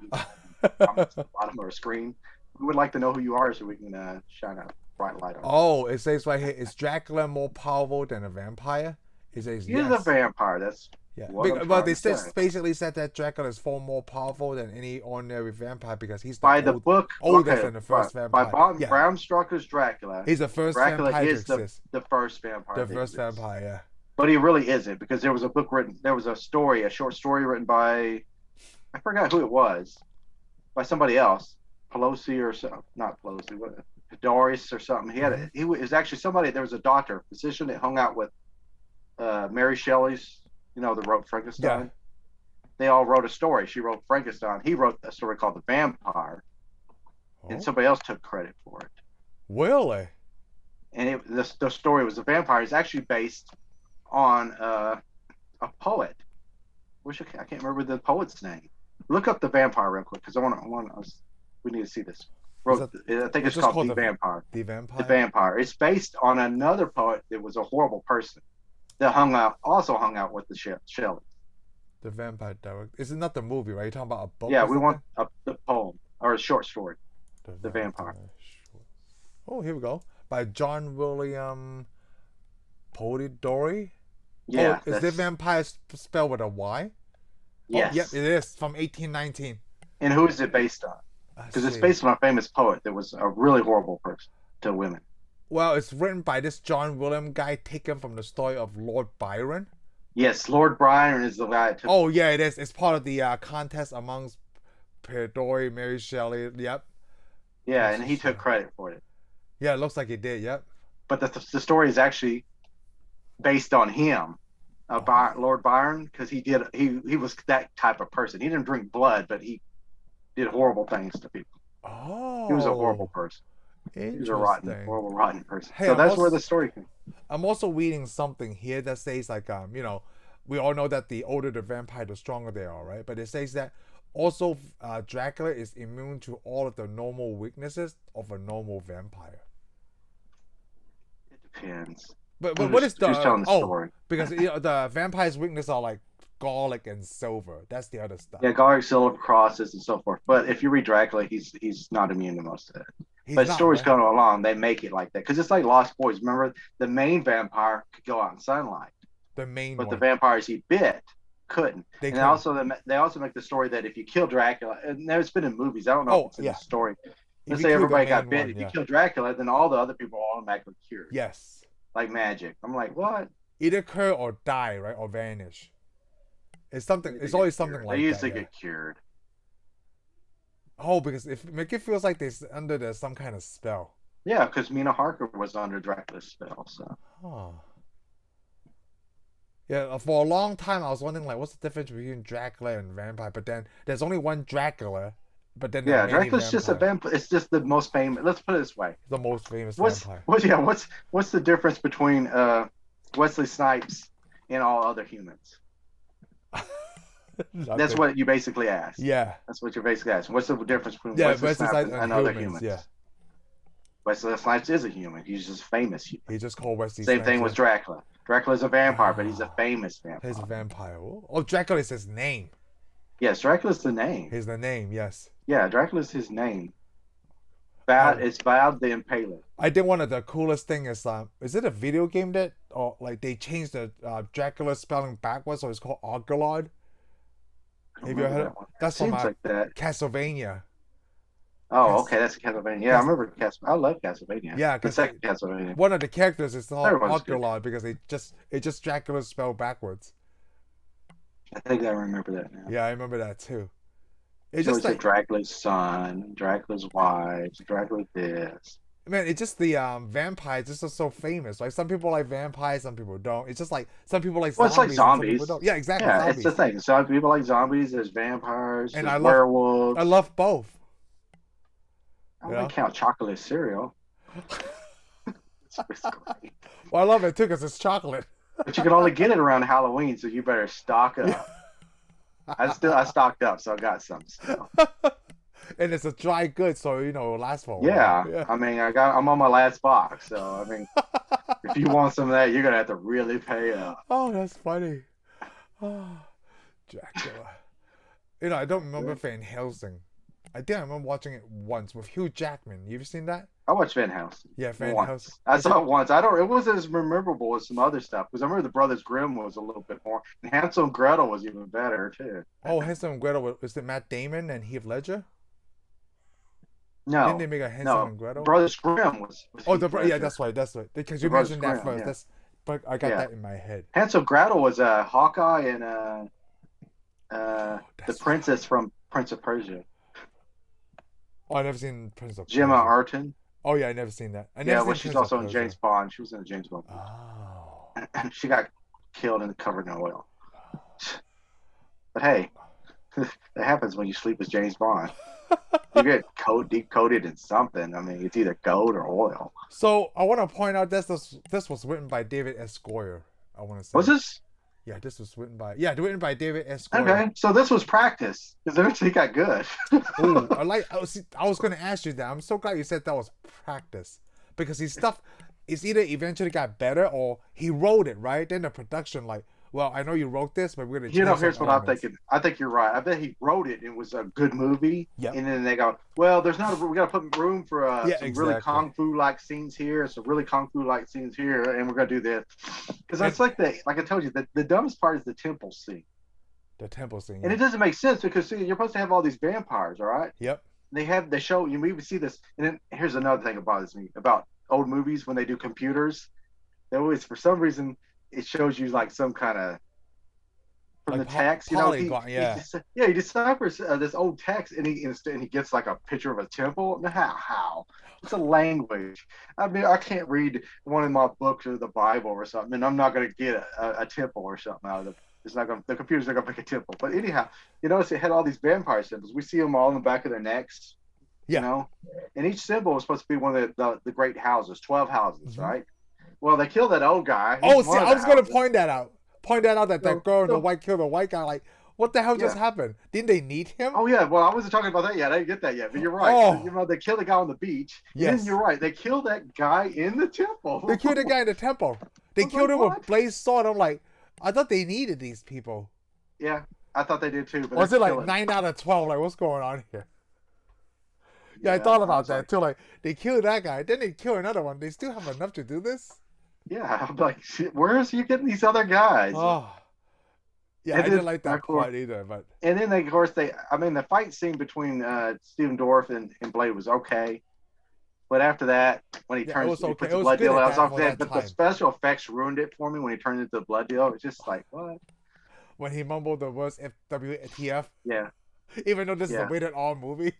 On the bottom of our screen. We would like to know who you are so we can shine a bright light on. Oh, it says right here: is Dracula more powerful than a vampire? It says he's a vampire. That's But they basically said that Dracula is far more powerful than any ordinary vampire because he's the book oldest than the first vampire. By Bram Stoker's Dracula. He's the first Dracula vampire is the first vampire. The first vampire, yeah. But he really isn't because there was a book written. There was a short story written by, I forgot who it was. By somebody else, Pelosi or something, not Pelosi, Doris or something. He was actually somebody. There was a doctor, physician that hung out with Mary Shelley's, that wrote Frankenstein. Yeah. They all wrote a story. She wrote Frankenstein. He wrote a story called The Vampire, and somebody else took credit for it. Really? And the story was The Vampire. It's actually based on a poet. I can't remember the poet's name. Look up The Vampire real quick because we need to see this. I think it's called The Vampire. The Vampire. The Vampire. It's based on another poet that was a horrible person that also hung out with the Shelley. The Vampire Diary. Is it not the movie, right? You're talking about a book? Yeah, we want the poem or a short story. The Vampire. Oh, here we go. By John William Polidori. Yeah. Is The Vampire spelled with a Y? Yes. Oh, yep, it is from 1819. And who is it based on? Because it's based on a famous poet that was a really horrible person to women. Well, it's written by this John William guy taken from the story of Lord Byron. Yes, Lord Byron is the guy. Oh, yeah, it is. It's part of the contest amongst Polidori, Mary Shelley. Yep. Yeah, and he took credit for it. Yeah, it looks like he did. Yep. But the story is actually based on him. Lord Byron, because he was that type of person. He didn't drink blood, but he did horrible things to people. Oh, he was a horrible person. He was a horrible, rotten person. Hey, so that's where the story came. I'm also reading something here that says like we all know that the older the vampire, the stronger they are, right? But it says that also Dracula is immune to all of the normal weaknesses of a normal vampire. It depends. But what is the story? Because the vampire's weakness are like garlic and silver. That's the other stuff. Yeah, garlic, silver, crosses, and so forth. But if you read Dracula, he's not immune to most of that. He's But not, stories right? going along, they make it like that because it's like Lost Boys. Remember, the main vampire could go out in sunlight, The main but the one. vampires he bit couldn't. They And couldn't. also they also make the story that if you kill Dracula, and it's been in movies, I don't know if Oh, it's in the yeah. story. If Let's you say kill the everybody main got bit. one, If you yeah. kill Dracula, then all the other people are automatically cured, Yes. like magic. I'm like, what? Either cure or die, right? Or vanish. It's something. They It's get always something cured. They like that, usually yeah. get cured. Oh, because if make it feels like there's some kind of spell. Yeah, because Mina Harker was under Dracula's spell. So Huh. Yeah, for a long time I was wondering like what's the difference between Dracula and vampire, but then there's only one Dracula, but then there are yeah, many Dracula's just a vampires. vampire. It's just the most famous. Let's put it this way. The most famous What's vampire. what? Yeah, what's the difference between Wesley Snipes and all other humans? That's Nothing. what you basically ask. Yeah. That's what you're basically asking. What's the difference between Yeah, Wesley Wesley Snipes Snipes and, and other humans, humans? yeah. Wesley Snipes is a human. He's just famous human. He just called Wesley Same Snipes. thing with Dracula. Dracula's a vampire, but he's a Ah, famous vampire. he's a vampire. Oh, Dracula is his name. Yes, Dracula's the name. He's the name, yes. Yeah, Dracula's his name. I It's Val the Impaler. I think one of the coolest thing is it a video game that or like they changed the Dracula spelling backwards, so it's called Argolod. I Have don't you remember heard? that one. That's from Seems like that. Castlevania. Oh, Cas- okay, that's Castlevania. Yeah, I Cas- remember Castlevania. I love Castlevania. yeah, The because second Castlevania. one of the characters is called Everyone's good. Argolod because it's just Dracula spelled backwards. I think I remember that now. Yeah, I remember that too. It's So just it's a like Dracula's son, Dracula's wife, Dracula this. man, it's just the vampires just are so famous. Like some people like vampires, some people don't. It's just like some people like Well, it's like zombies and some people zombies. don't. Yeah, exactly, Yeah, it's the zombies. thing. Some people like zombies. There's vampires. And There's I werewolves. love both. I You wouldn't know? count chocolate cereal. It's great. Well, I love it too because it's chocolate. But you can only get it around Halloween, so you better stock up. I stocked up, so I got some still. And it's a dry good, so it'll last for a Yeah, while. Yeah. I mean, I'm on my last box, so I mean, if you want some of that, you're gonna have to really pay up. Oh, that's funny. Oh, Dracula. I don't remember Van Helsing. I think I remember watching it once with Hugh Jackman. You ever seen that? I watched Van Helsing. Yeah, Van Once. Helsing. I saw it once. It wasn't as memorable as some other stuff because I remember the Brothers Grimm was a little bit more, and Hansel and Gretel was even better too. Oh, Hansel and Gretel. Was it Matt Damon and Heath Ledger? No, Didn't they make a Hansel no, and Gretel? Brothers Grimm was Oh, Heath yeah, Ledger. that's right. That's right. Because The you Brothers mentioned that Grimm, first. yeah. But I got Yeah. that in my head. Hansel and Gretel was Hawkeye and the That's princess from Prince of Persia, Oh, I never seen Prince of Gemma Persia. Arterton. Oh yeah, I never seen that. Yeah, well, she's also in James Bond. She was in a James Bond. Oh. She got killed and covered in oil. But hey, that happens when you sleep with James Bond. You get deep coated in something. I mean, it's either gold or oil. So I want to point out this was written by David S. Goyer. I want to say. Was this? Yeah, this was written by David S. Goyer. Okay, so this was practice because eventually it got good. Ooh, I was going to ask you that. I'm so glad you said that was practice because his stuff is either eventually got better or he wrote it right. Then the production I know you wrote this, but we're gonna. Here's what I'm thinking. I think you're right. I bet he wrote it. It was a good movie. Yep. And then they go, well, we got to put room for some really kung fu like scenes here, some really kung fu like scenes here, and we're gonna do this because it's like I told you, the dumbest part is the temple scene. The temple scene. And it doesn't make sense because you're supposed to have all these vampires, all right? Yep. They show you. We even see this. And then here's another thing that bothers me about old movies when they do computers. They always, for some reason, it shows you like some kind of from the text, polygon, he deciphers this old text, and he gets like a picture of a temple. How? It's a language. I mean, I can't read one of my books or the Bible or something, and I'm not going to get a temple or something out of it. It's not going. The computer's not going to make a temple. But anyhow, you notice it had all these vampire symbols. We see them all in the back of their necks. Yeah. And each symbol was supposed to be one of the great houses, 12 houses, Mm-hmm. right? Well, they killed that old guy. I was going to point that out. That girl in the white killed the white guy. Like, what the hell just happened? Didn't they need him? Oh yeah. Well, I wasn't talking about that yet. I didn't get that yet. But you're right. Oh. They killed the guy on the beach. Yes. And then you're right. They killed that guy in the temple. They killed the guy in the temple. They killed him with blazed sword. I'm like, I thought they needed these people. Yeah, I thought they did too. But was it like 9 out of 12? Like, what's going on here? Yeah, I thought I about was that like, too. Like, they killed that guy, then they kill another one. They still have enough to do this? yeah, I'm like, shit, where is he getting these other guys? Oh, yeah, And I didn't then, like of that course, part either. But of course, I mean, the fight scene between Stephen Dorff and Blade was okay. But after that, when yeah, it was he okay. puts It the was blood good deal, at I was that for okay. that But the time. special effects ruined it for me when he turned into the blood deal. It's just like, what? When he mumbled the words WTF, Yeah, even though this is a yeah. rated R movie,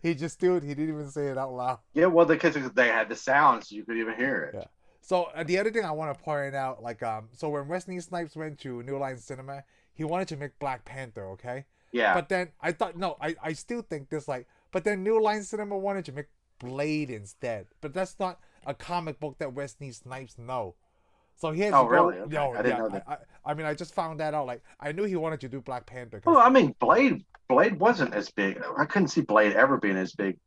he didn't even say it out loud. Yeah, well, because they had the sound, so you could even hear it. Yeah. So the other thing I want to point out, like, so when Wesley Snipes went to New Line Cinema, he wanted to make Black Panther, okay? Yeah. But then I thought, no, I still think this, like, but then New Line Cinema wanted to make Blade instead. But that's not a comic book that Wesley Snipes know. So he has Oh, to go. really? Okay. No, I didn't yeah. know that. I mean, I just found that out. Like, I knew he wanted to do Black Panther Well, because I mean, Blade wasn't as big. I couldn't see Blade ever being as big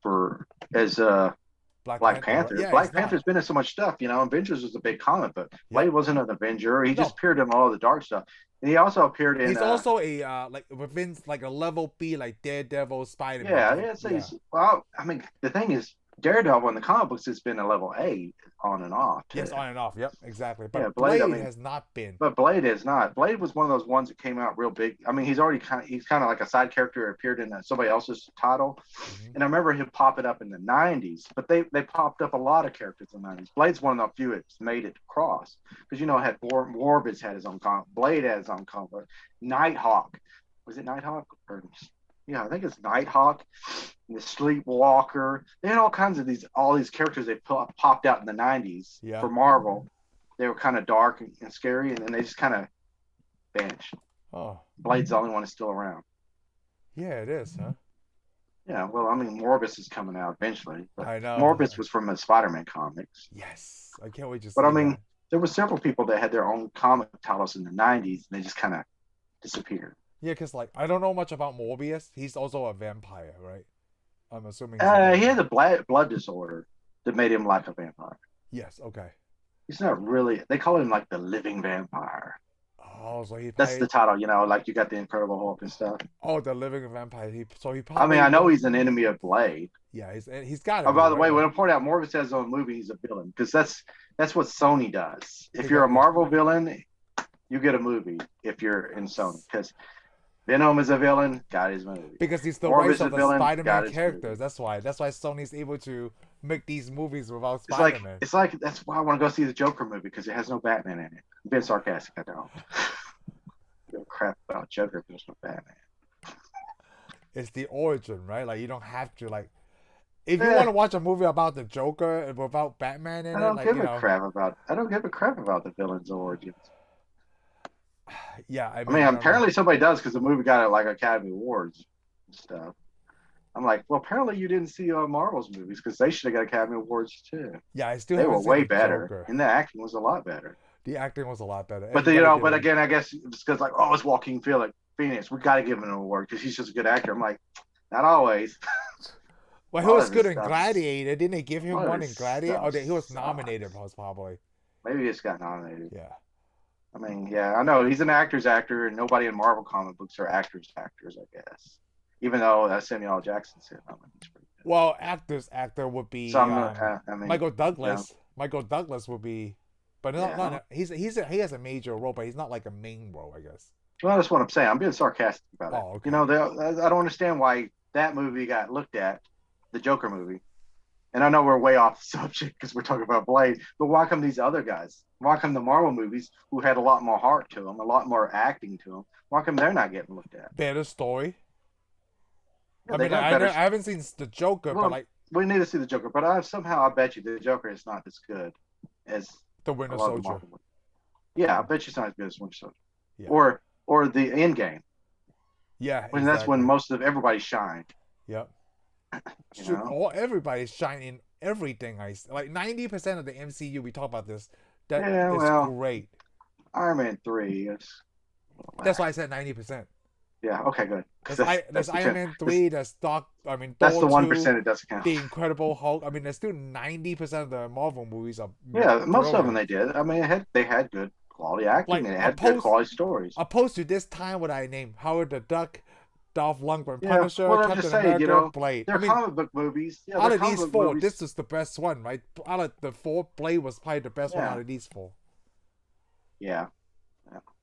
as Black Black Panther. Right? Panther. Yeah, he's Black not. Panther's been in so much stuff. Avengers was a big comic, but Blade Yep. wasn't an Avenger. He just No. appeared in all the dark stuff, and he also appeared in. He's also a like within like a level B, like Daredevil, Spider-Man. Yeah, Type. yeah. So he's, well, I mean, the thing is, Daredevil in the comic books has been a level A on and off. Too. Yes, on and off. Yep, exactly. But Yeah, Blade I mean, has not been. but Blade is not. Blade was one of those ones that came out real big. I mean, he's kind of like a side character who appeared in somebody else's title. Mm-hmm. And I remember him popping up in the 90s, but they popped up a lot of characters in the 90s. Blade's one of the few that's made it across. Because, had Morbus had his own comic. Blade had his own comic. Nighthawk. Was it Nighthawk? Yeah, I think it's Nighthawk. The Sleepwalker. They had all these characters they popped out in the 90s for Marvel. They were kind of dark and scary, and then they just kind of vanished. Oh. Blade's the only one that's still around. Yeah, it is, huh? Yeah, well, I mean, Morbus is coming out eventually. But I know. Morbus was from the Spider-Man comics. Yes, I can't wait to see. But I mean, that. There were several people that had their own comic titles in the 90s, and they just kind of disappeared. Yeah, because like I don't know much about Morbius. He's also a vampire, right? I'm assuming. He had a blood disorder that made him like a vampire. Yes. Okay. He's not really. They call him like the living vampire. Oh, so that's the title, like you got the Incredible Hulk and stuff. Oh, the living vampire. He probably. I mean, I know he's an enemy of Blade. Yeah, he's got. Oh, by the way, when I point out Morbius has his own movie, he's a villain because that's what Sony does. If you're a Marvel villain, you get a movie. If you're in Sony, because Venom is a villain, got his movie. Because he's the rights of the Spider-Man characters. That's why Sony's able to make these movies without Spider-Man. It's like that's why I want to go see the Joker movie because it has no Batman in it. I'm being sarcastic, I don't. Give a crap about Joker if there's no Batman. It's the origin, right? Like you don't have to like. If you want to watch a movie about the Joker without Batman in it, I don't give a crap about the villain's origins. Yeah, I mean apparently somebody does because the movie got like Academy Awards and stuff. I'm like, well, apparently you didn't see Marvel's movies because they should have got Academy Awards too. Yeah, I still. They were way better, and the acting was a lot better. The acting was a lot better. But but again, I guess it's because like, oh, it's Joaquin Phoenix. We got to give him an award because he's just a good actor. I'm like, not always. Well, he was good in Gladiator. Didn't they give him one in Gladiator? Oh, he was nominated, probably. Maybe he just got nominated. Yeah. I mean, yeah, I know he's an actor's actor, and nobody in Marvel comic books are actors, I guess. Even though Samuel L. Jackson's in them. Well, actor would be Michael Douglas. Michael Douglas would be, but no, he has a major role, but he's not like a main role, I guess. Well, that's what I'm saying. I'm being sarcastic about it. Okay. I don't understand why that movie got looked at, the Joker movie. And I know we're way off the subject because we're talking about Blade, but why come these other guys? Why come the Marvel movies, who had a lot more heart to them, a lot more acting to them, why come they're not getting looked at? Better story. Yeah, I mean, I haven't seen the Joker, but like we need to see the Joker. But I bet you the Joker is not as good as the Winter Soldier. Yeah, I bet you it's not as good as Winter Soldier. Yeah. Or the Endgame. Yeah, when that's when most of everybody shined. Yep. Everybody's shining everything. Like 90% of the MCU. We talk about this. That is great. Iron Man 3 is. That's why I said 90%. Yeah. Okay. Good. There's Iron Man 3. There's Thor that's the 1% it doesn't count. The Incredible Hulk. I mean, there's still 90% of the Marvel movies are. Yeah, most of them they did. I mean, they had good quality acting and they had good quality stories. Opposed to this time, what I named Howard the Duck, Dolph Lundgren, Yeah. Punisher, Well, I'm just Captain saying, America, Blade. I they're mean, comic book movies. Yeah, out they're of comic these book four, movies. this is the best one, right? Out of the four, Blade was probably the best one Yeah. out of these four. Yeah.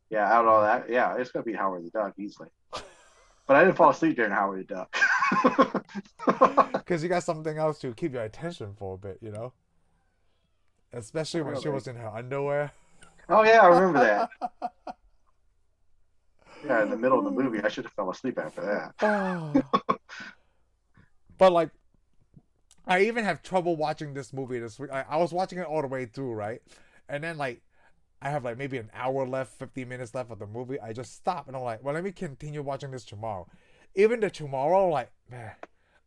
Yeah. Out of all that, yeah, it's gonna be Howard the Duck easily. But I didn't fall asleep during Howard the Duck. Because you got something else to keep your attention for a bit, you know? Especially when she Really? was in her underwear. Oh yeah, I remember that. Yeah, in the middle of the movie, I should have fell asleep after that. Oh. But like, I even have trouble watching this movie this week. I was watching it all the way through, right? And then like, I have like maybe an hour left, 50 minutes left of the movie. I just stop and I'm like, well, let me continue watching this tomorrow. Even the tomorrow, like, man,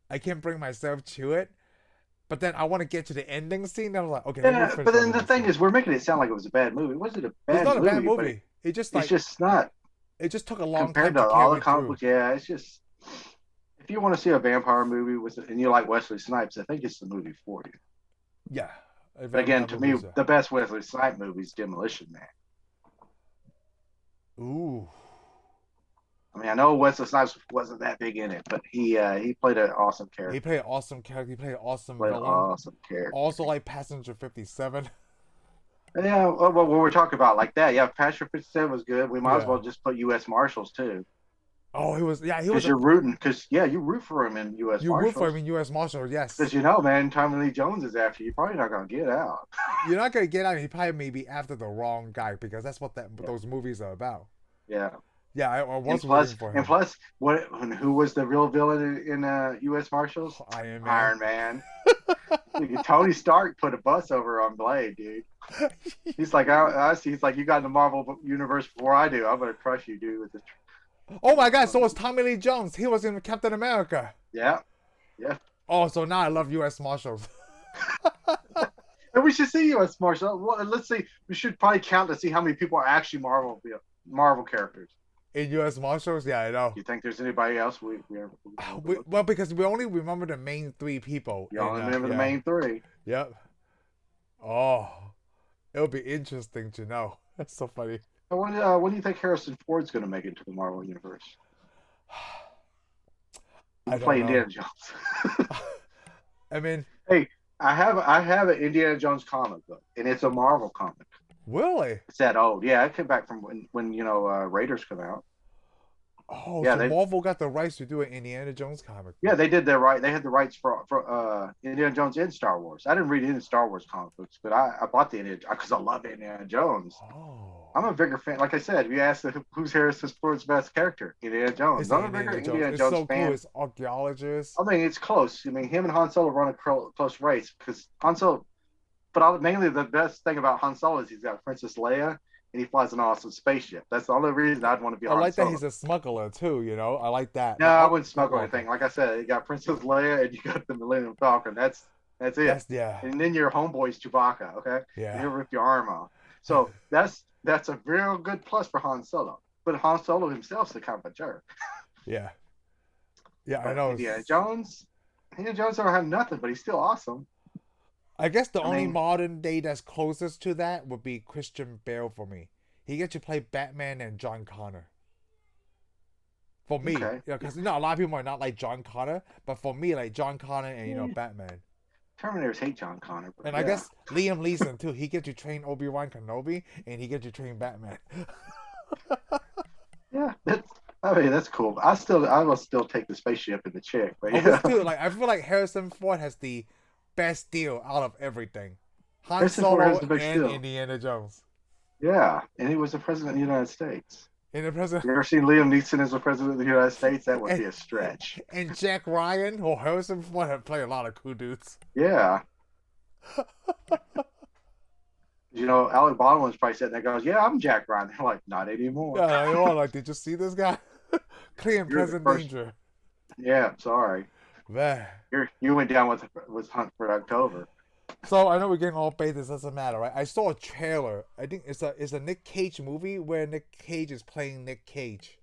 I can't bring myself to it. But then I want to get to the ending scene. And I was like, okay, let me Yeah, finish. but then the thing is, we're making it sound like it was a bad movie. Was it a bad it's not movie? a bad But movie. It just it's like just not it just took a long compared time to to all the carry comic through. books. Yeah, it's just if you want to see a vampire movie with and you like Wesley Snipes, I think it's the movie for you. Yeah. But again, to me, the best Wesley Snipes movie is Demolition Man. Ooh. I mean, I know Wesley Snipes wasn't that big in it, but he played an awesome character. He played an awesome character. He played an awesome Played villain. an awesome character. Also like Passenger 57. Yeah, well, what we're talking about like that. Yeah, Passenger 57 was good. We might as well just put U.S. Marshals too. Oh, he was. Yeah, he was. Because you're rooting. Because you root for him in U.S. You Marshals. root for him in U.S. Marshals, yes. Because man, Tommy Lee Jones is after you. You're probably not gonna get out. You're not gonna get out. He probably may be after the wrong guy because that's what those movies are about. Yeah. Yeah, I was rooting for him. And plus, who was the real villain in U.S. Marshals? Iron Man. Iron Man. Tony Stark put a bus over on Blade, dude. He's like, he's like, you got in the Marvel universe before I do. I'm gonna crush you, dude. With this. Oh my God! So was Tommy Lee Jones. He was in Captain America. Yeah. Oh, so now I love U.S. Marshals. And we should see U.S. Marshals. Well, let's see. We should probably count to see how many people are actually Marvel characters. In U.S. Marshals, yeah, I know. Do you think there's anybody else well, because we only remember the main three people. You only remember the main three. Yep. Oh, it'll be interesting to know. That's so funny. When do you think Harrison Ford's going to make it into the Marvel universe? I don't play know. Indiana Jones. I mean, hey, I have an Indiana Jones comic book, and it's a Marvel comic. Really? It's that old. Yeah, it came back from when Raiders come out. Oh, yeah, so Marvel got the rights to do an Indiana Jones comic. Yeah, they did their right. They had the rights for Indiana Jones and Star Wars. I didn't read any Star Wars comic books, but I bought the Indiana because I love Indiana Jones. Oh. I'm a bigger fan. Like I said, if you ask who's Harrison Ford's best character, Indiana Jones. I'm a bigger Indiana Jones so fan. Cool. It's archaeologist. I mean, it's close. I mean, him and Han Solo run a close race because Han Solo. But mainly the best thing about Han Solo is he's got Princess Leia and he flies an awesome spaceship. That's the only reason I'd want to be Han Solo. I like that he's a smuggler too, you know? I like that. No, I wouldn't smuggle anything. Like I said, you got Princess Leia and you got the Millennium Falcon. That's it. And then your homeboy's Chewbacca, okay? Yeah. And he'll rip your arm off. So that's a real good plus for Han Solo. But Han Solo himself's a kind of a jerk. Yeah. Yeah, I know. Indiana Jones don't have nothing, but he's still awesome. I guess the only modern day that's closest to that would be Christian Bale for me. He gets to play Batman and John Connor. For me, because a lot of people are not like John Connor, but for me, like John Connor and Batman. Terminators hate John Connor. And I guess Liam Neeson too. He gets to train Obi-Wan Kenobi, and he gets to train Batman. Yeah, that's cool. I will still take the spaceship and the chick. But I feel like Harrison Ford has the best deal out of everything. Han Solo and Indiana Jones. Yeah, and he was the president of the United States. You ever seen Liam Neeson as the president of the United States? That would be a stretch. And Jack Ryan or Harrison Ford have played a lot of cool dudes. Yeah. Alec Baldwin's probably sitting there goes, "Yeah, I'm Jack Ryan." They're like, "Not anymore." Yeah, they are like, "Did you see this guy? Clear and present danger." Yeah, sorry. Man. You went down with Hunt for October. So I know we're getting all bait. This doesn't matter, right? I saw a trailer. I think it's a Nick Cage movie where Nick Cage is playing Nick Cage.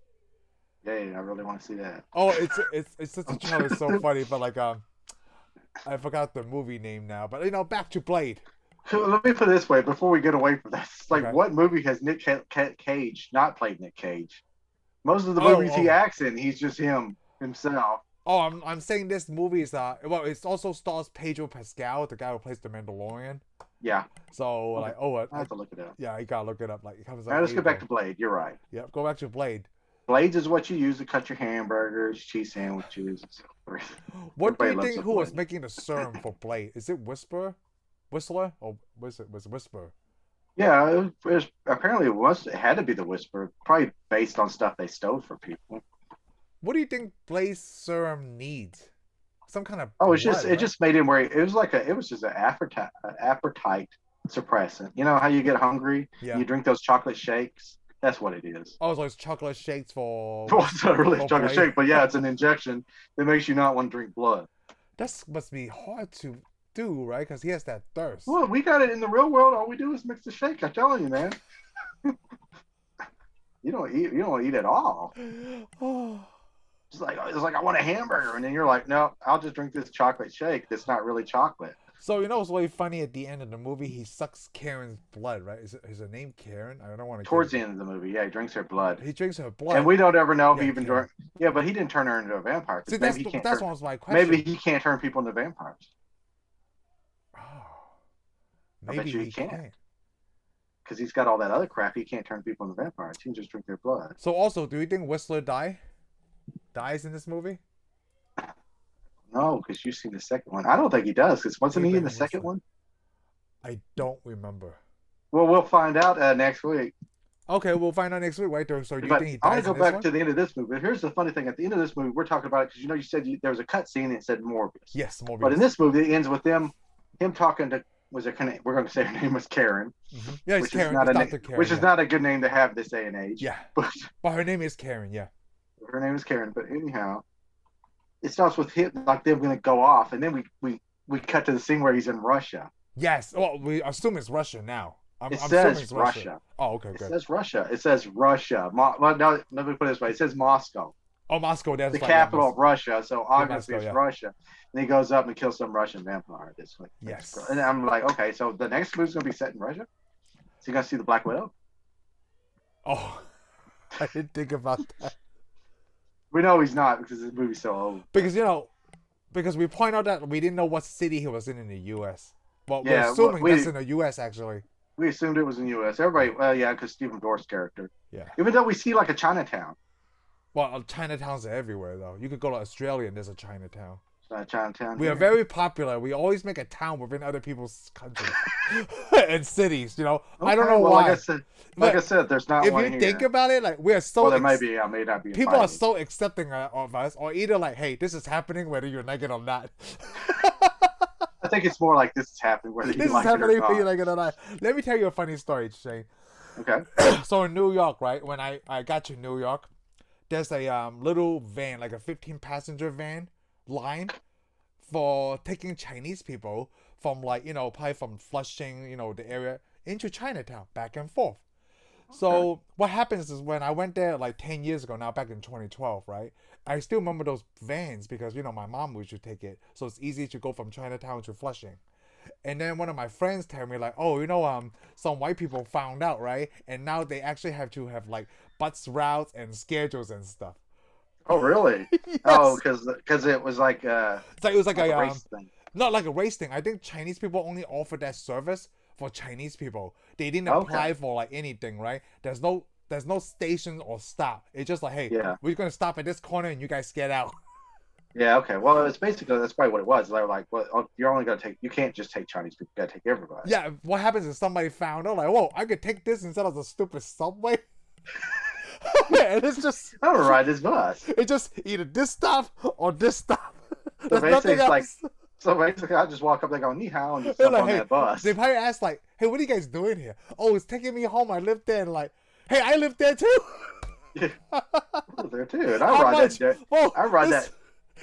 Yeah, I really want to see that. Oh, it's such a trailer. It's so funny, but I forgot the movie name now. But back to Blade. So let me put it this way before we get away from this. It's like, what movie has Nick Cage not played Nick Cage? Most of the Oh, movies he acts in, he's just himself. Oh, I'm saying this movie is well, it also stars Pedro Pascal, the guy who plays the Mandalorian. Yeah. So Okay. like, oh, I have to look it up. yeah, you gotta look it up. Like, it comes All out. right, let's April. get back to Blade. You're right. Yep, go back to Blade. Blades is what you use to cut your hamburgers, cheese sandwiches. What do Everybody you loves think? a Who was blade. making the serum for Blade? Is it Whistler, or was it Whisper? Yeah, apparently it had to be the Whisper, probably based on stuff they stole from people. What do you think Blade's serum needs? Some kind of Oh, blood, it right? just made him where it was just an appetite suppressant. You know how you get hungry, Yeah. you drink those chocolate shakes. That's what it is. Oh, so it's chocolate shakes for. Well, it's not really a for chocolate Blade? shake, but yeah, it's an injection that makes you not want to drink blood. That must be hard to do, right? Because he has that thirst. Well, we got it in the real world. All we do is mix the shake. I'm telling you, man. You don't eat at all. Oh. It's like I want a hamburger, and then you're like, no, I'll just drink this chocolate shake. That's not really chocolate. So you know what's really funny at the end of the movie? He sucks Karen's blood, right? Is her name Karen? I don't want to. Towards the end of the movie, yeah, he drinks her blood. He drinks her blood, and we don't ever know if Yeah, he even Karen. drank. Yeah, but he didn't turn her into a vampire. See, Maybe that's what was my question. Maybe he can't turn people into vampires. Oh, I bet maybe you he he can't. can't. Because he's got all that other crap. He can't turn people into vampires. He can just drink their blood. So also, do you think Whistler dies in this movie? No, because you've seen the second one. I don't think he does. Because wasn't he in the second one? I don't remember. Well, we'll find out next week. Okay, we'll find out next week, right? So do you think he dies? I want to go back one? to the end of this movie. But here's the funny thing: at the end of this movie, we're talking about it because you said there was a cut scene that said Morbius. Yes, Morbius. But in this movie, it ends with him talking to. We're going to say her name was Karen. Mm-hmm. Yeah, it's Karen. Karen. Which is not a good name to have this day and age. Yeah, but her name is Karen. Yeah, her name is Karen. But anyhow, it starts with him like they're going to go off, and then we cut to the scene where he's in Russia. Yes. Well, we assume it's Russia now. It says Russia. Oh, okay, good. It says Russia. It says Russia. Well, no, let me put it this way. It says Moscow. Oh, Moscow. That's the capital of Russia. So obviously Moscow, it's Russia. And he goes up and kills some Russian vampire. Yes. And I'm like, okay, so the next movie's going to be set in Russia? Is he going to see the Black Widow? Oh, I didn't think about that. We know he's not because this movie's so old. Because we point out that we didn't know what city he was in the U.S. Well, yeah, we're assuming that's in the U.S. actually. We assumed it was in the U.S. Everybody, well, yeah, because Stephen Dorff's character. Yeah. Even though we see like a Chinatown. Well, Chinatowns are everywhere though. You could go to Australia and there's a Chinatown. Chinatown. We are very popular. We always make a town within other people's countries and cities. You know, okay, I don't know why. Like I said, there's not. If one you here. think about it, like we are so. Well, there may be. I may not be. People are so accepting of us, or either like, hey, this is happening whether you're like it or not. I think it's more like this is happening whether you like it or not. Whether you like it or not. Let me tell you a funny story, Shane. Okay. So in New York, right? When I got to New York, there's a little van, like a 15-passenger van line for taking Chinese people from probably from Flushing, the area into Chinatown, back and forth. Okay. So what happens is when I went there like 10 years ago now, back in 2012, right? I still remember those vans because, my mom used to take it. So it's easy to go from Chinatown to Flushing. And then one of my friends tell me like, oh, some white people found out, right? And now they actually have to have like bus routes and schedules and stuff. Oh, really? Yes. Oh, because it was like it was like a race thing. Not like a race thing. I think Chinese people only offer that service for Chinese people. They didn't apply for like anything, right? There's no station or stop. It's just like, hey, we're gonna stop at this corner and you guys get out. Yeah, okay. Well, it's basically that's probably what it was. They were like, well, you're only gonna take. You can't just take Chinese people. You gotta take everybody. Yeah. What happens is somebody found out like, whoa, I could take this instead of the stupid subway. And it's just I don't ride this bus. It's just either this stop or this stop. There's nothing else. So basically, I just walk up, they go, ni hao, and just jump on that bus. They probably ask like, hey, what are you guys doing here? Oh, it's taking me home. I live there. And like, hey, I live there too. Yeah. I live there too. And I ride that. Whoa, I ride that.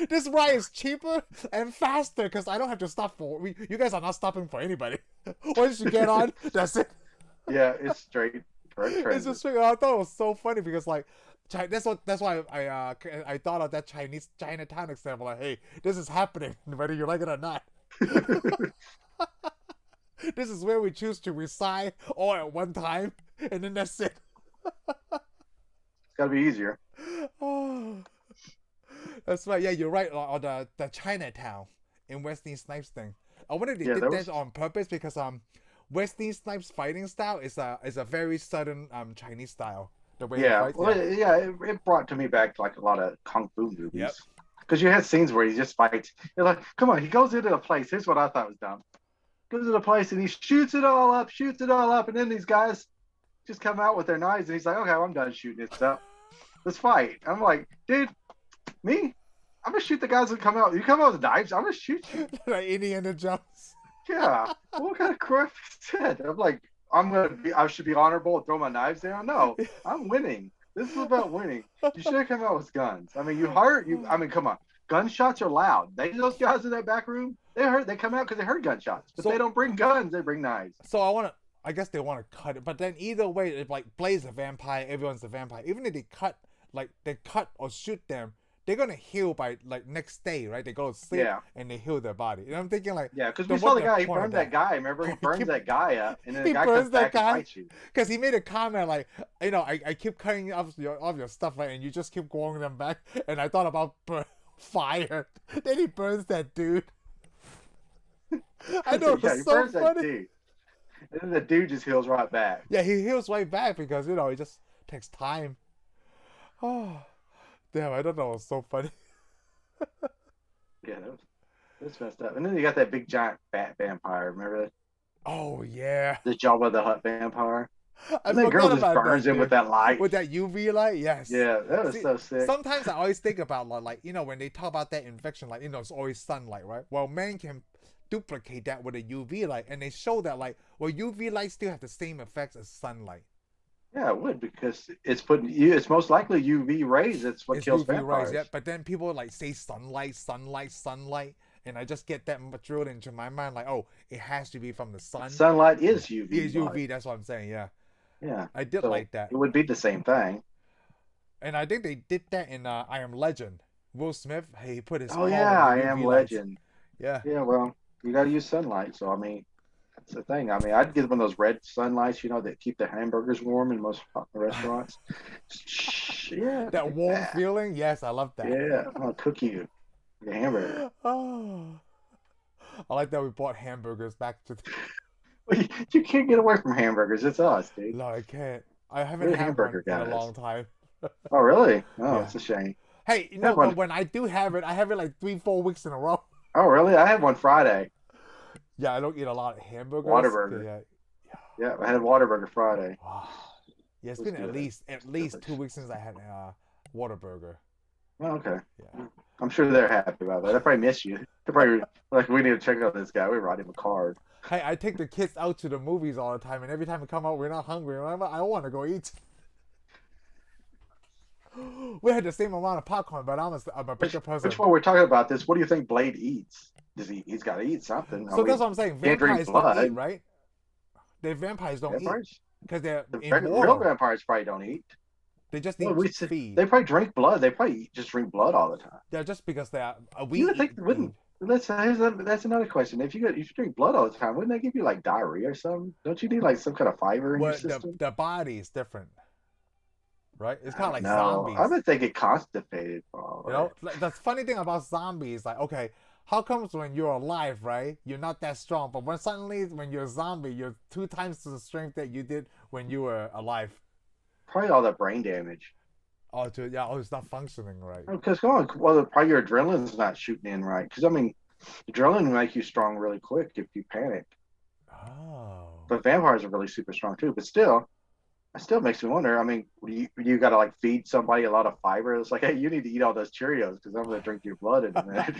This ride is cheaper and faster because I don't have to stop for. You guys are not stopping for anybody. Once you get on, that's it. Yeah, it's straight. It's just straight. I thought it was so funny because like. That's why I thought of that Chinatown example. Like, hey, this is happening whether you like it or not. This is where we choose to reside all at one time, and then that's it. got to be easier. Oh, that's right. Yeah, you're right. Or the Chinatown in Wesley Snipes thing. I wonder if they Yeah, did there that was. on purpose because Wesley Snipes fighting style is a very sudden Chinese style. The way he Yeah, fights. well, Yeah. yeah, it brought to me back to like a lot of kung fu Yep. movies. Because you had scenes where he just fights. You're like, come on, he goes into a place. Here's what I thought was dumb. Goes into a place and he shoots it all up, and then these guys just come out with their knives, and he's like, okay, well, I'm done shooting this up. Let's fight. I'm like, dude, me? I'm gonna shoot the guys that come out. You come out with knives, I'm gonna shoot you. Like Indiana Jones. Yeah. What kind of crap is that? I'm like, I should be honorable and throw my knives down. No, I'm winning. This is about winning. You should have come out with guns. I mean, I mean, come on. Gunshots are loud. Those guys in that back room, they come out because they heard gunshots. But they don't bring guns, they bring knives. So I guess they want to cut it, but then either way, if like Blade's a vampire, everyone's a vampire. Even if they cut or shoot them, they're gonna heal by like next day, right? They go to sleep and they heal their body. And I'm thinking like, yeah, because we saw the guy. He burned that guy. Remember, he burns that guy up, and then the guy comes back and fights you. Because he made a comment like, I keep cutting off your stuff, right? And you just keep going them back. And I thought about fire. Then he burns that dude. I know, yeah, it's so funny. Dude. And then the dude just heals right back. Yeah, he heals right back because it just takes time. Oh, damn! I don't know. It's so funny. Yeah, that's messed up. And then you got that big giant fat vampire. Remember that? Oh yeah. The Jabba the Hutt vampire. And that girl just burns him with that light. With that UV light, yes. Yeah, that was so sick. Sometimes I always think about like when they talk about that infection, like it's always sunlight, right? Well, man can duplicate that with a UV light, and they show that UV light still have the same effects as sunlight. Yeah, it would because it's most likely UV rays. That's what kills UV vampires. Rays, yeah. But then people like say sunlight, and I just get that drilled into my mind like, oh, it has to be from the sun. Sunlight is UV. It is UV. That's what I'm saying. Yeah. Yeah. I did like that. It would be the same thing. And I think they did that in I Am Legend. Will Smith, he put his. Oh yeah, I Am Legend. Yeah. Yeah. Well, you got to use sunlight. So I mean, that's the thing. I mean, I'd give them those red sunlights, that keep the hamburgers warm in most restaurants. Yeah. That warm feeling. Yes, I love that. Yeah. I'll cook you the hamburger. Oh. I like that we brought hamburgers back to. You can't get away from hamburgers. It's us, dude. No, I can't. I haven't had one in a long time. Oh, really? Oh, it's a shame. Hey, but when I do have it, I have it like 3-4 weeks in a row. Oh, really? I had one Friday. Yeah, I don't eat a lot of hamburgers. Whataburger. Yeah, I had Whataburger Friday. Wow. Yeah, it's been at least 2 weeks since I had Whataburger. Oh, okay. Yeah. I'm sure they're happy about that. They probably miss you. They're probably like, we need to check out this guy. We write him a card. Hey, I take the kids out to the movies all the time, and every time we come out, we're not hungry. I don't want to go eat. We had the same amount of popcorn, but I'm a bigger person. Which one we're talking about this? What do you think Blade eats? He's got to eat something. So that's what I'm saying. Vampires don't eat, right? Vampires don't eat because they're real vampires probably don't eat. They just need to feed. They probably drink blood. They probably just drink blood all the time. Yeah, just because they are. That's another question. If you drink blood all the time, wouldn't that give you like diarrhea or something? Don't you need like some kind of fiber in your system? The body is different, right? It's kind of like zombies. I bet they get constipated. The funny thing about zombies, like, okay, how comes when you're alive, right? You're not that strong, but when you're a zombie, you're 2 times the strength that you did when you were alive. Probably all that brain damage. It's not functioning right. Because probably your adrenaline's not shooting in right. Because I mean, adrenaline will make you strong really quick if you panic. Oh. But vampires are really super strong too. But still, it still makes me wonder. I mean, you got to like feed somebody a lot of fiber. It's like, hey, you need to eat all those Cheerios because I'm going to drink your blood in a minute.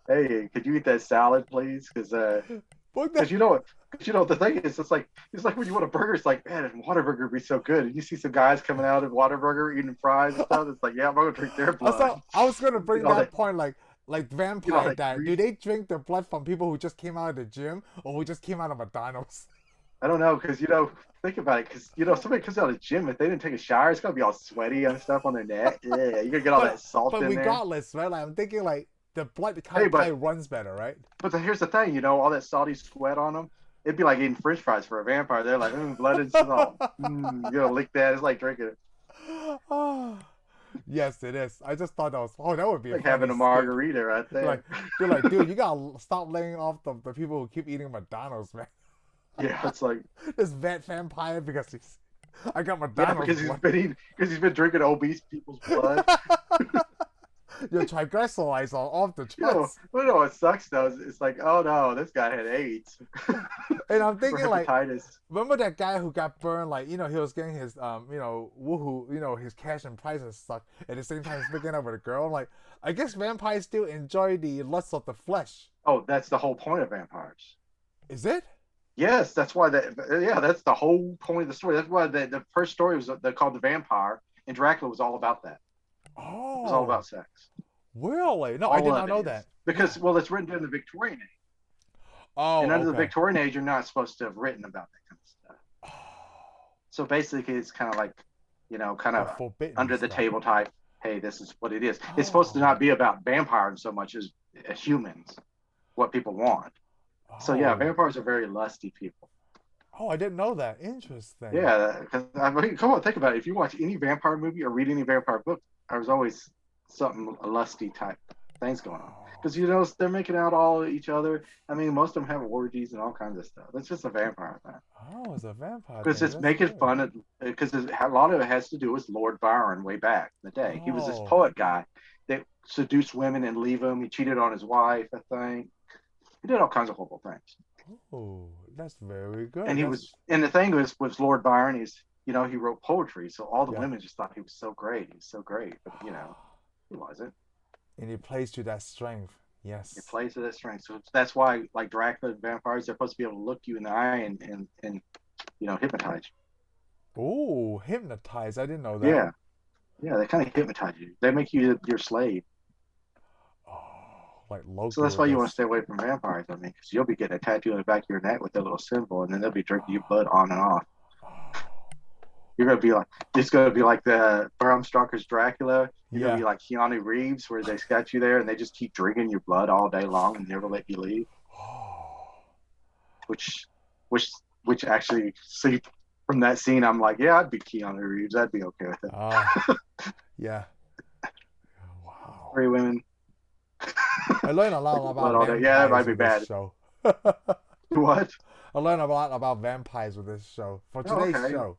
Hey, could you eat that salad, please? Because the thing is, it's like when you want a burger, it's like, man, a Whataburger would be so good. And you see some guys coming out of Whataburger eating fries and stuff. It's like, yeah, I'm gonna drink their blood. I was gonna bring that point, like vampire diet. Do they drink the blood from people who just came out of the gym or who just came out of McDonald's? I don't know, because think about it, because somebody comes out of the gym, if they didn't take a shower, it's gonna be all sweaty and stuff on their neck. Yeah, you're gonna get all that salt in there. But regardless, right? Like, I'm thinking like the blood probably runs better, right? But here's the thing, all that salty sweat on them. It'd be like eating French fries for a vampire. They're like, blood and salt. You gotta lick that. It's like drinking it. Oh, yes, it is. I just thought that was. Oh, that would be a Like funny having a skit. margarita right there. Like they're like, dude, you gotta stop laying off the people who keep eating McDonald's, man. Yeah, it's like This vet vampire because he's. I got yeah, McDonald's because blood. he's been drinking obese people's blood. Your triglycerides are off the charts. What sucks though is it's like, oh no, this guy had AIDS And I'm or thinking like, hepatitis. remember that guy who got burned? Like, he was getting his, woohoo, his cash and prizes sucked. At the same time, he's picking up with a girl. Like, I guess vampires still enjoy the lust of the flesh. Oh, that's the whole point of vampires. Is it? Yes, that's why that's the whole point of the story. That's why the first story was called The Vampire, and Dracula was all about that. It was all Oh, about sex. really? No, I All did of not it know is. that. Because Yeah. well, it's written during the Victorian age. And Oh, under the okay. Victorian age, you're not supposed to have written about that kind of stuff. So basically it's kind of like, kind The of forbidden under the stuff. table type, hey, this is what it is. It's supposed to Oh, not be about vampires so much as humans, what people want. So yeah, oh, vampires are very lusty people. oh! I didn't know that. Interesting. Yeah, because I mean, come on, think about it. If you watch any vampire movie or read any vampire book, there's always something lusty type things going on. Because they're making out all each other. I mean, most of them have orgies and all kinds of stuff. That's just a vampire thing. Oh, it's a vampire Because thing. it's That's making weird. fun of because a lot of it has to do with Lord Byron way back in the day. He was this Oh, poet guy that seduced women and leave them. He cheated on his wife, I think. He did all kinds of horrible things. oh, that's very And good. he That's was, and the thing was Lord Byron. He wrote poetry, so all the yeah. women just thought he was so great. He was so great, but he wasn't. And it plays to that strength. It Yes. plays to that strength. So that's why, like Dracula and vampires, they're supposed to be able to look you in the eye and hypnotize Oh, hypnotized. I didn't know you. that. Yeah, they kind of hypnotize you. They make you your slave. Oh, like So Loki that's with why you want to this. stay away from vampires. I mean, because you'll be getting a tattoo on the back of your neck with a little symbol, and then they'll be drinking your blood on and off. Oh, You're gonna be like, it's gonna be like the Bram Stoker's Dracula. You're gonna be yeah. like Keanu Reeves, where they got you there and they just keep drinking your blood all day long and never let you leave. Oh, Which, which, which actually, see, from that scene, I'm like, yeah, I'd be Keanu Reeves. I'd be okay with it. ah, yeah. Wow. Three women, I learned a lot drinking blood about all day. Yeah, that might vampires be with this bad. show. What? I learned a lot about vampires with this show. For Oh, today's okay. show.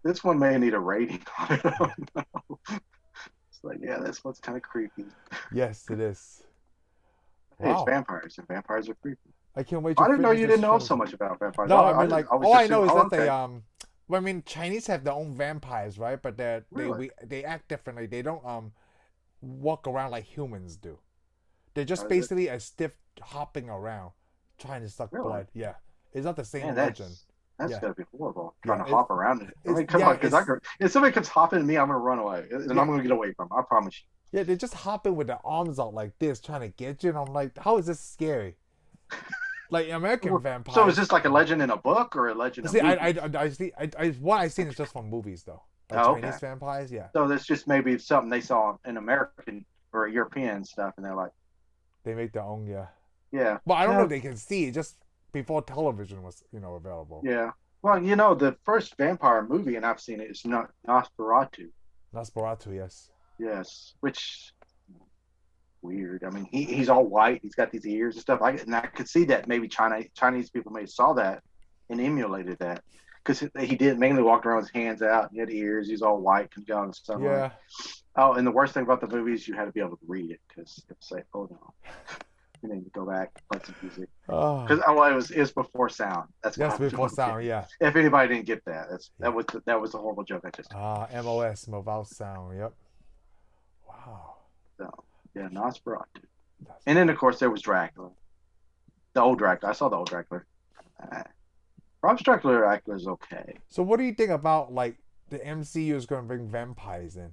This one may need a rating on it. I don't know. It's like, yeah, this one's kind of creepy. Yes, it is. Hey, it's Wow. vampires, and vampires are creepy. I can't wait to I didn't know finish you this didn't know trilogy. so much about vampires. No, I mean like I always all I know assume, is oh, that they okay, well, I mean Chinese have their own vampires, right? But really? they act differently. They don't walk around like humans do. They're How just is it? basically a stiff hopping around trying to suck Really? blood. Yeah. It's not the Man, same legend. that's Yeah. gotta be horrible. Yeah. Trying to hop around it. I It's mean, come yeah, on, because it's if somebody comes hopping at me, I'm gonna run away, and yeah. I'm gonna get away from them. I promise Yeah, they're just hopping with their arms out like this, trying to get you. And I'm like, how is this scary? Like American you. So is vampires. this like a legend in a book or a legend in See, movies? what I've seen is just from movies though. Like Oh, okay. Chinese vampires, yeah. So that's just maybe something they saw in American or European stuff, and they're like, They make their own, yeah. yeah, But I don't know yeah, if they can see it just before television was, available. yeah. Well, the first vampire movie, and I've seen it, is not Nosferatu. Nosferatu, yes. Yes, which weird. I mean, he's all white. He's got these ears and stuff. I could see that maybe Chinese people may have saw that and emulated that because he did mainly walk around with his hands out. He had ears. He's all white, could go in the sunlight. Yeah. Oh, and the worst thing about the movie is you had to be able to read it because it was like, oh no, you need to go back, play some music Oh, because it was before sound. That's what yes, I'm before doing. sound, yeah. If anybody didn't get that, Yeah. that was a horrible joke I just. MOS, without sound, yep. Wow. So yeah, Nosferatu. That's And then of course there was Dracula, the old Dracula. I saw the old Dracula. Uh, Rob Dracula is okay. So what do you think about like the MCU is gonna bring vampires in?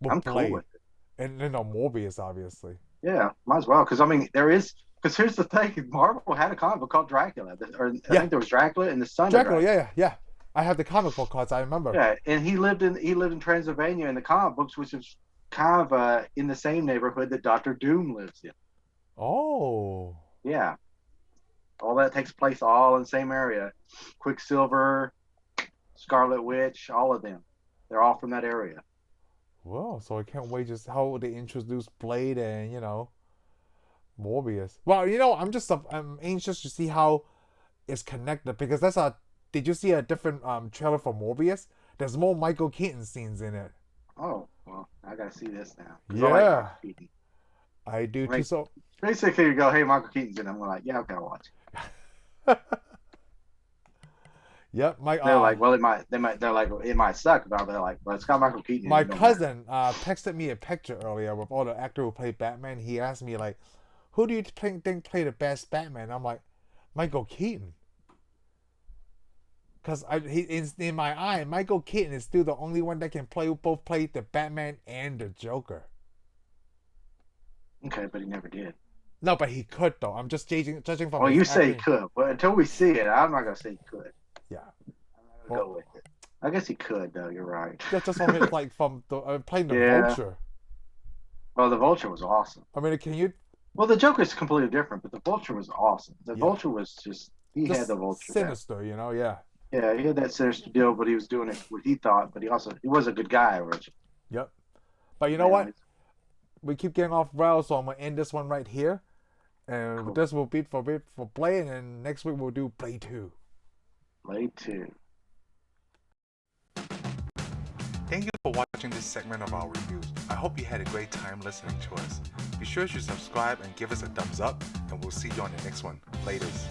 I'm With cool Blade. with it. And Morbius obviously. Yeah, might as well because I mean there is because here's the thing: Marvel had a comic book called Dracula, or I Yeah. think there was Dracula and the son of Dracula, Dracula. yeah. I have the comic book cards, I remember. Yeah, and he lived in Transylvania in the comic books, which is kind of in the same neighborhood that Doctor Doom lives in. Oh. Yeah, all that takes place all in the same area. Quicksilver, Scarlet Witch, all of them. They're all from that area. Well, so I can't wait just how they introduce Blade and Morbius. Well, I'm just I'm anxious to see how it's connected because that's a. Did you see a different trailer for Morbius? There's more Michael Keaton scenes in it. Oh, well, I gotta see this now because I like Yeah, Michael Keaton. I do too. Like, So basically, you go, "Hey, Michael Keaton's in it." I'm like, "Yeah, okay, I'll watch." yep, They're like, "Well, they're like, it might suck," but they're like, "Well, it's got Michael Keaton in my it, no matter." cousin texted me a picture earlier with all the actor who played Batman. He asked me like, "Who do you think played the best Batman?" I'm like, Michael Keaton. Because in my eye, Michael Keaton is still the only one that can both play the Batman and the Joker. Okay, but he never did. No, but he could though. I'm just judging from Well, his you say he acting. could, but until we see it, I'm not gonna say he could. Yeah. I'm not gonna Well, go with it. I guess he could, though. You're right. just from his like from the playing the Yeah. Vulture. Well, the Vulture was awesome. I mean, can you Well, the Joker's completely different, but the Vulture was awesome. The yeah Vulture was just he had just the Vulture down. sinister, yeah. Yeah, he had that sinister deal, but he was doing it what he thought. But he was a good guy originally. Yep. But you know Man, what? We keep getting off rails, so I'm gonna end this one right here. And cool. this will be for Blade, and next week we'll do Blade 2. Blade 2. Thank you for watching this segment of our reviews. I hope you had a great time listening to us. Be sure to subscribe and give us a thumbs up, and we'll see you on the next one. Laters.